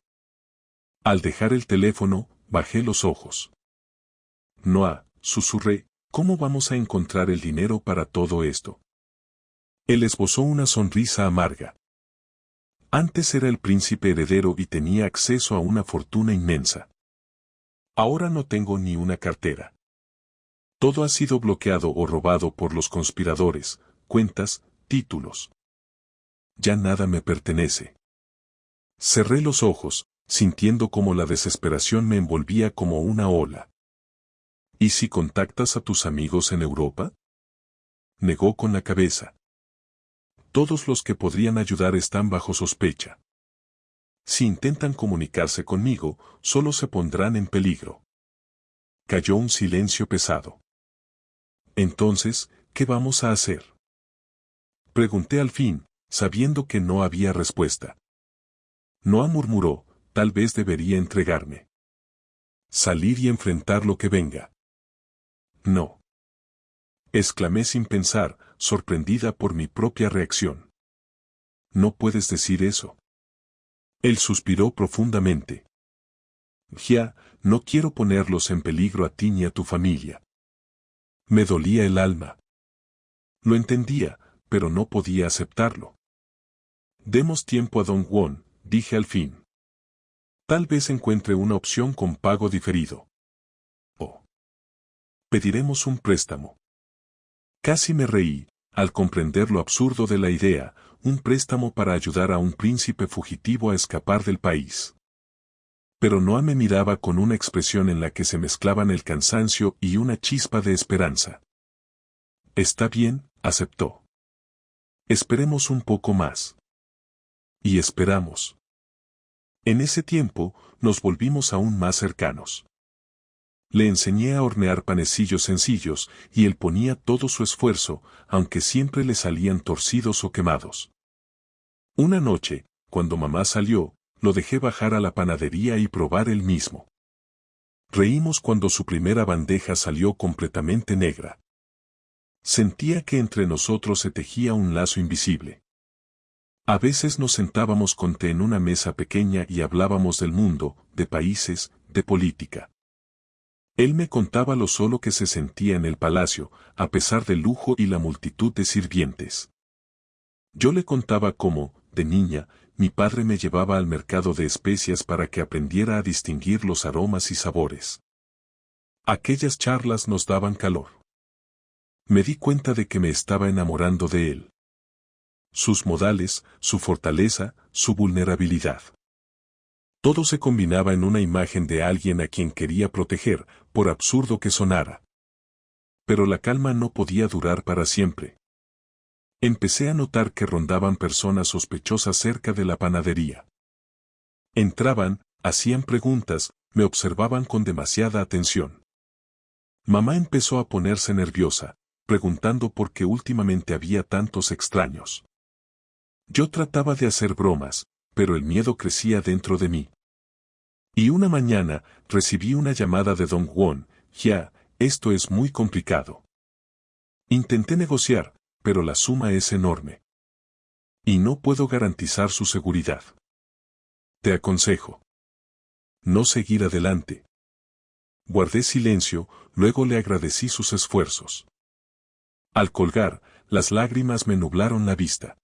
Al dejar el teléfono, bajé los ojos. Noah, susurré, ¿cómo vamos a encontrar el dinero para todo esto? Él esbozó una sonrisa amarga. Antes era el príncipe heredero y tenía acceso a una fortuna inmensa. Ahora no tengo ni una cartera. Todo ha sido bloqueado o robado por los conspiradores, cuentas, títulos. Ya nada me pertenece. Cerré los ojos, sintiendo cómo la desesperación me envolvía como una ola. ¿Y si contactas a tus amigos en Europa?, negó con la cabeza. Todos los que podrían ayudar están bajo sospecha. Si intentan comunicarse conmigo, solo se pondrán en peligro. Cayó un silencio pesado. Entonces, ¿qué vamos a hacer?, pregunté al fin, sabiendo que no había respuesta. Noah murmuró, tal vez debería entregarme. Salir y enfrentar lo que venga. No. Exclamé sin pensar, sorprendida por mi propia reacción. No puedes decir eso. Él suspiró profundamente. Ya, no quiero ponerlos en peligro a ti ni a tu familia. Me dolía el alma. Lo entendía, pero no podía aceptarlo. Demos tiempo a don Juan, dije al fin. Tal vez encuentre una opción con pago diferido. O pediremos un préstamo. Casi me reí, al comprender lo absurdo de la idea, un préstamo para ayudar a un príncipe fugitivo a escapar del país. Pero Noah me miraba con una expresión en la que se mezclaban el cansancio y una chispa de esperanza. Está bien, aceptó. Esperemos un poco más. Y esperamos. En ese tiempo, nos volvimos aún más cercanos. Le enseñé a hornear panecillos sencillos, y él ponía todo su esfuerzo, aunque siempre le salían torcidos o quemados. Una noche, cuando mamá salió, lo dejé bajar a la panadería y probar él mismo. Reímos cuando su primera bandeja salió completamente negra. Sentía que entre nosotros se tejía un lazo invisible. A veces nos sentábamos con té en una mesa pequeña y hablábamos del mundo, de países, de política. Él me contaba lo solo que se sentía en el palacio, a pesar del lujo y la multitud de sirvientes. Yo le contaba cómo, de niña, mi padre me llevaba al mercado de especias para que aprendiera a distinguir los aromas y sabores. Aquellas charlas nos daban calor. Me di cuenta de que me estaba enamorando de él. Sus modales, su fortaleza, su vulnerabilidad. Todo se combinaba en una imagen de alguien a quien quería proteger, por absurdo que sonara. Pero la calma no podía durar para siempre. Empecé a notar que rondaban personas sospechosas cerca de la panadería. Entraban, hacían preguntas, me observaban con demasiada atención. Mamá empezó a ponerse nerviosa, preguntando por qué últimamente había tantos extraños. Yo trataba de hacer bromas, pero el miedo crecía dentro de mí. Y una mañana, recibí una llamada de don Juan. Ya, esto es muy complicado. Intenté negociar, pero la suma es enorme. Y no puedo garantizar su seguridad. Te aconsejo no seguir adelante. Guardé silencio, luego le agradecí sus esfuerzos. Al colgar, las lágrimas me nublaron la vista.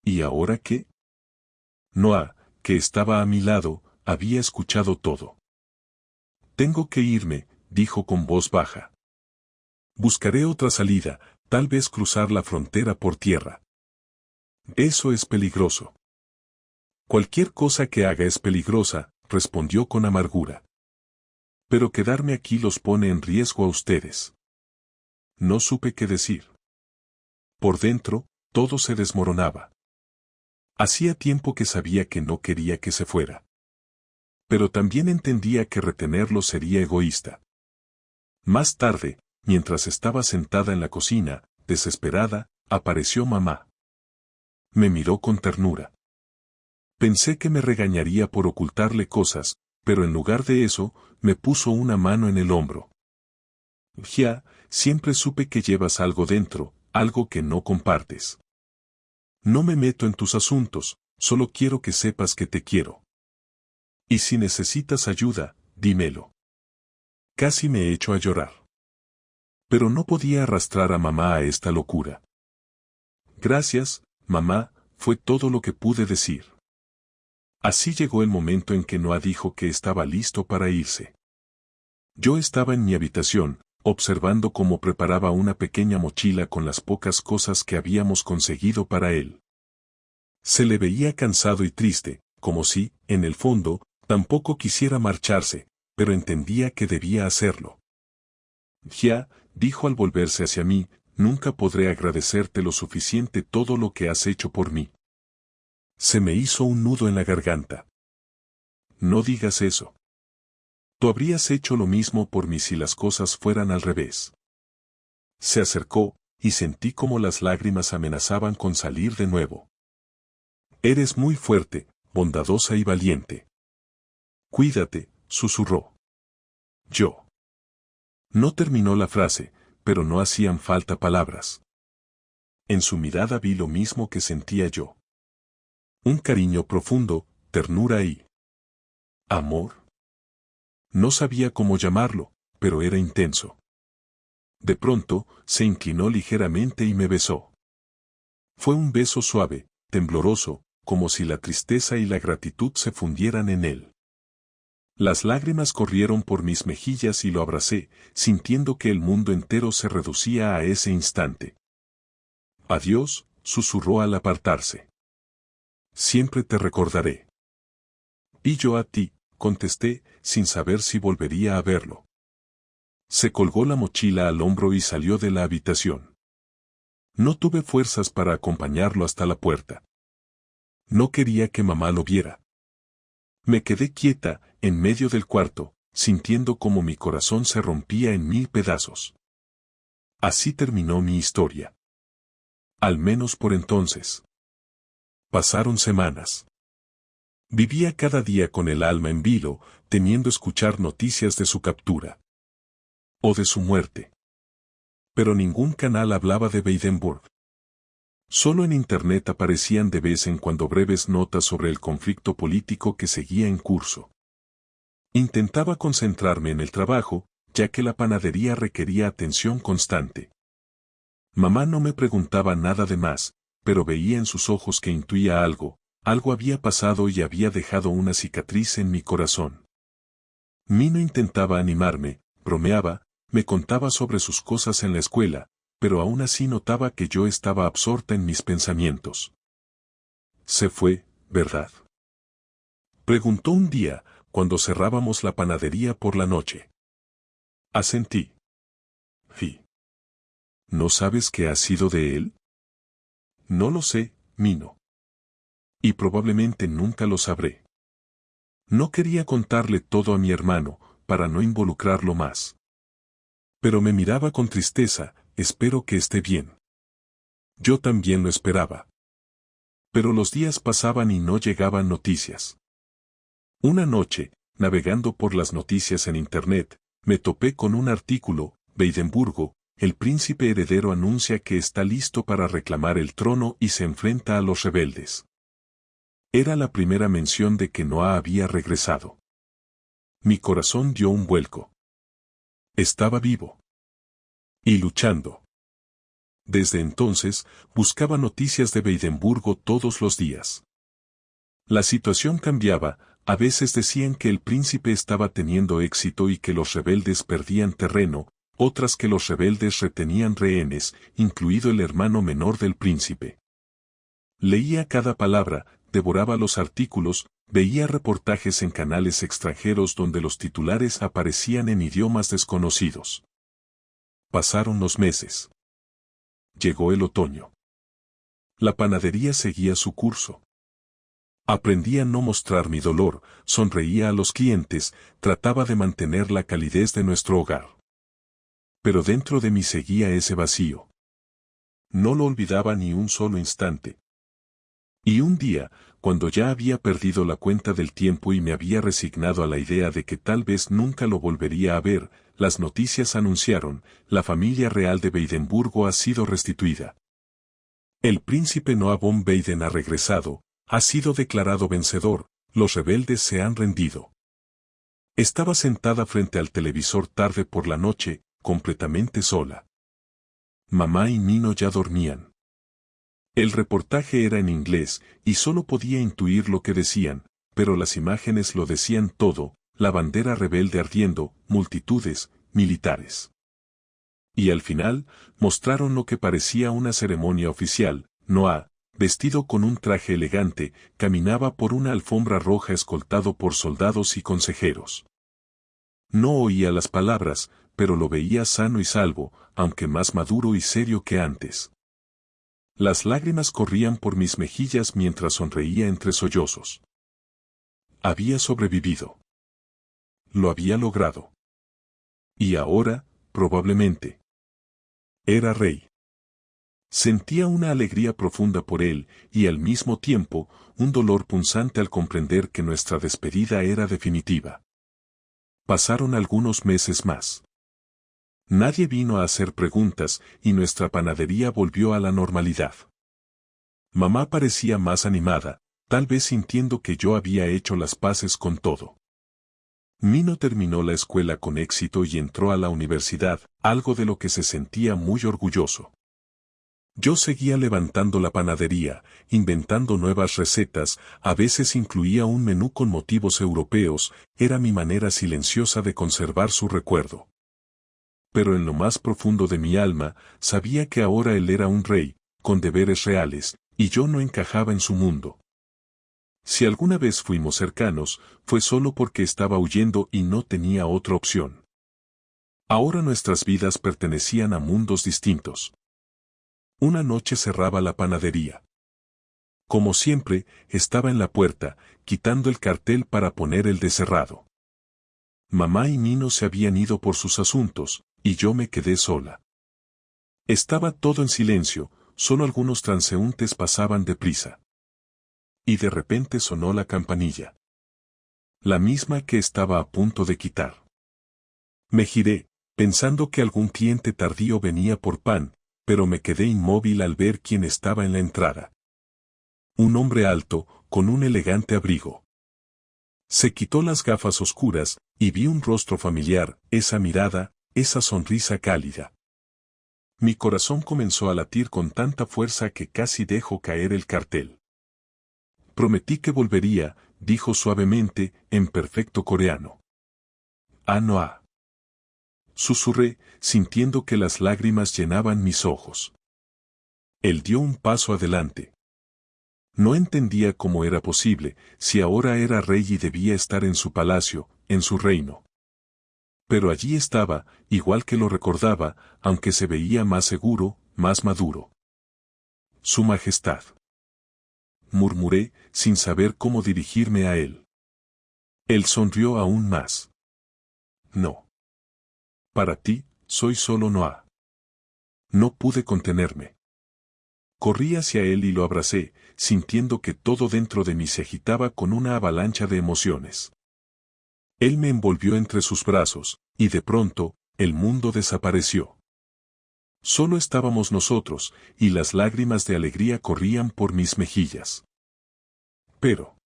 ¿Y ahora qué?, Noah, que estaba a mi lado, había escuchado todo. Tengo que irme, dijo con voz baja. Buscaré otra salida, tal vez cruzar la frontera por tierra. Eso es peligroso. Cualquier cosa que haga es peligrosa, respondió con amargura. Pero quedarme aquí los pone en riesgo a ustedes. No supe qué decir. Por dentro, todo se desmoronaba. Hacía tiempo que sabía que no quería que se fuera. Pero también entendía que retenerlo sería egoísta. Más tarde, mientras estaba sentada en la cocina, desesperada, apareció mamá. Me miró con ternura. Pensé que me regañaría por ocultarle cosas, pero en lugar de eso, me puso una mano en el hombro. Ya, siempre supe que llevas algo dentro, algo que no compartes. No me meto en tus asuntos, solo quiero que sepas que te quiero. Y si necesitas ayuda, dímelo. Casi me echo a llorar. Pero no podía arrastrar a mamá a esta locura. Gracias, mamá, fue todo lo que pude decir. Así llegó el momento en que Noah dijo que estaba listo para irse. Yo estaba en mi habitación, observando cómo preparaba una pequeña mochila con las pocas cosas que habíamos conseguido para él. Se le veía cansado y triste, como si, en el fondo, tampoco quisiera marcharse, pero entendía que debía hacerlo. Ya, dijo al volverse hacia mí, nunca podré agradecerte lo suficiente todo lo que has hecho por mí. Se me hizo un nudo en la garganta. No digas eso. Tú habrías hecho lo mismo por mí si las cosas fueran al revés. Se acercó, y sentí como las lágrimas amenazaban con salir de nuevo. Eres muy fuerte, bondadosa y valiente. Cuídate, susurró. Yo. No terminó la frase, pero no hacían falta palabras. En su mirada vi lo mismo que sentía yo. Un cariño profundo, ternura y amor. No sabía cómo llamarlo, pero era intenso. De pronto, se inclinó ligeramente y me besó. Fue un beso suave, tembloroso, como si la tristeza y la gratitud se fundieran en él. Las lágrimas corrieron por mis mejillas y lo abracé, sintiendo que el mundo entero se reducía a ese instante. Adiós, susurró al apartarse. Siempre te recordaré. Y yo a ti, contesté, sin saber si volvería a verlo. Se colgó la mochila al hombro y salió de la habitación. No tuve fuerzas para acompañarlo hasta la puerta. No quería que mamá lo viera. Me quedé quieta, en medio del cuarto, sintiendo como mi corazón se rompía en 1000 pedazos. Así terminó mi historia. Al menos por entonces. Pasaron semanas. Vivía cada día con el alma en vilo, temiendo escuchar noticias de su captura. O de su muerte. Pero ningún canal hablaba de Weidenburg. Solo en Internet aparecían de vez en cuando breves notas sobre el conflicto político que seguía en curso. Intentaba concentrarme en el trabajo, ya que la panadería requería atención constante. Mamá no me preguntaba nada de más, pero veía en sus ojos que intuía algo había pasado y había dejado una cicatriz en mi corazón. Mino intentaba animarme, bromeaba, me contaba sobre sus cosas en la escuela, pero aún así notaba que yo estaba absorta en mis pensamientos. Se fue, ¿verdad? Preguntó un día, cuando cerrábamos la panadería por la noche. Asentí. Sí. ¿No sabes qué ha sido de él? No lo sé, Mino. Y probablemente nunca lo sabré. No quería contarle todo a mi hermano, para no involucrarlo más. Pero me miraba con tristeza, espero que esté bien. Yo también lo esperaba. Pero los días pasaban y no llegaban noticias. Una noche, navegando por las noticias en Internet, me topé con un artículo, Weidenburgo, el príncipe heredero anuncia que está listo para reclamar el trono y se enfrenta a los rebeldes. Era la primera mención de que Noah había regresado. Mi corazón dio un vuelco. Estaba vivo. Y luchando. Desde entonces, buscaba noticias de Weidenburgo todos los días. La situación cambiaba, a veces decían que el príncipe estaba teniendo éxito y que los rebeldes perdían terreno, otras que los rebeldes retenían rehenes, incluido el hermano menor del príncipe. Leía cada palabra, devoraba los artículos, veía reportajes en canales extranjeros donde los titulares aparecían en idiomas desconocidos. Pasaron los meses. Llegó el otoño. La panadería seguía su curso. Aprendí a no mostrar mi dolor, sonreía a los clientes, trataba de mantener la calidez de nuestro hogar. Pero dentro de mí seguía ese vacío. No lo olvidaba ni un solo instante. Y un día, cuando ya había perdido la cuenta del tiempo y me había resignado a la idea de que tal vez nunca lo volvería a ver, las noticias anunciaron, la familia real de Badenburgo ha sido restituida. El príncipe Noah von Baden ha regresado, ha sido declarado vencedor, los rebeldes se han rendido. Estaba sentada frente al televisor tarde por la noche, completamente sola. Mamá y Nino ya dormían. El reportaje era en inglés, y solo podía intuir lo que decían, pero las imágenes lo decían todo, la bandera rebelde ardiendo, multitudes, militares. Y al final, mostraron lo que parecía una ceremonia oficial. Noah, vestido con un traje elegante, caminaba por una alfombra roja escoltado por soldados y consejeros. No oía las palabras, pero lo veía sano y salvo, aunque más maduro y serio que antes. Las lágrimas corrían por mis mejillas mientras sonreía entre sollozos. Había sobrevivido. Lo había logrado. Y ahora, probablemente, era rey. Sentía una alegría profunda por él, y al mismo tiempo, un dolor punzante al comprender que nuestra despedida era definitiva. Pasaron algunos meses más. Nadie vino a hacer preguntas, y nuestra panadería volvió a la normalidad. Mamá parecía más animada, tal vez sintiendo que yo había hecho las paces con todo. Nino terminó la escuela con éxito y entró a la universidad, algo de lo que se sentía muy orgulloso. Yo seguía levantando la panadería, inventando nuevas recetas, a veces incluía un menú con motivos europeos, era mi manera silenciosa de conservar su recuerdo. Pero en lo más profundo de mi alma, sabía que ahora él era un rey, con deberes reales, y yo no encajaba en su mundo. Si alguna vez fuimos cercanos, fue solo porque estaba huyendo y no tenía otra opción. Ahora nuestras vidas pertenecían a mundos distintos. Una noche cerraba la panadería. Como siempre, estaba en la puerta, quitando el cartel para poner el de cerrado. Mamá y Nino se habían ido por sus asuntos, y yo me quedé sola. Estaba todo en silencio, solo algunos transeúntes pasaban deprisa. Y de repente sonó la campanilla. La misma que estaba a punto de quitar. Me giré, pensando que algún cliente tardío venía por pan, pero me quedé inmóvil al ver quién estaba en la entrada. Un hombre alto, con un elegante abrigo. Se quitó las gafas oscuras, y vi un rostro familiar, esa mirada, esa sonrisa cálida. Mi corazón comenzó a latir con tanta fuerza que casi dejó caer el cartel. Prometí que volvería, dijo suavemente, en perfecto coreano. Ah, Noah. Susurré, sintiendo que las lágrimas llenaban mis ojos. Él dio un paso adelante. No entendía cómo era posible, si ahora era rey y debía estar en su palacio, en su reino. Pero allí estaba, igual que lo recordaba, aunque se veía más seguro, más maduro. Su Majestad. Murmuré, sin saber cómo dirigirme a él. Él sonrió aún más. No. Para ti, soy solo Noah. No pude contenerme. Corrí hacia él y lo abracé, sintiendo que todo dentro de mí se agitaba con una avalancha de emociones. Él me envolvió entre sus brazos, y de pronto, el mundo desapareció. Solo estábamos nosotros, y las lágrimas de alegría corrían por mis mejillas. Pero,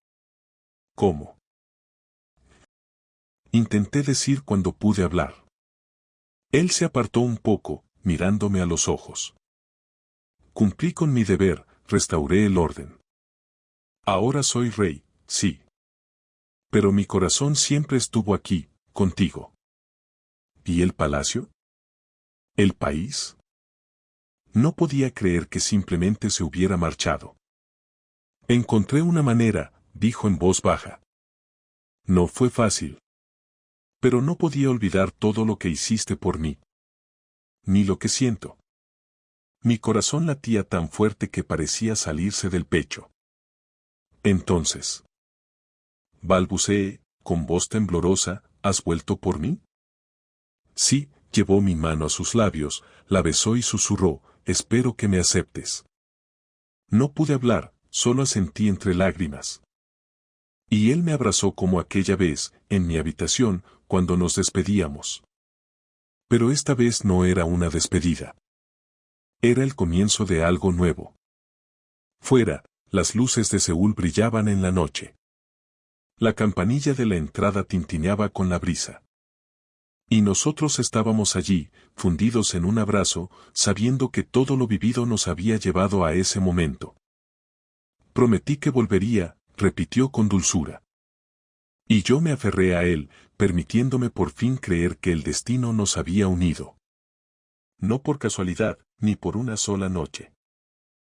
¿cómo? Intenté decir cuando pude hablar. Él se apartó un poco, mirándome a los ojos. Cumplí con mi deber, restauré el orden. Ahora soy rey, sí. Pero mi corazón siempre estuvo aquí, contigo. ¿Y el palacio? ¿El país? No podía creer que simplemente se hubiera marchado. Encontré una manera, dijo en voz baja. No fue fácil. Pero no podía olvidar todo lo que hiciste por mí. Ni lo que siento. Mi corazón latía tan fuerte que parecía salirse del pecho. Entonces, balbuceé, con voz temblorosa, ¿has vuelto por mí? Sí, llevó mi mano a sus labios, la besó y susurró, espero que me aceptes. No pude hablar, solo asentí entre lágrimas. Y él me abrazó como aquella vez, en mi habitación, cuando nos despedíamos. Pero esta vez no era una despedida. Era el comienzo de algo nuevo. Fuera, las luces de Seúl brillaban en la noche. La campanilla de la entrada tintineaba con la brisa. Y nosotros estábamos allí, fundidos en un abrazo, sabiendo que todo lo vivido nos había llevado a ese momento. Prometí que volvería, repitió con dulzura. Y yo me aferré a él, permitiéndome por fin creer que el destino nos había unido. No por casualidad, ni por una sola noche.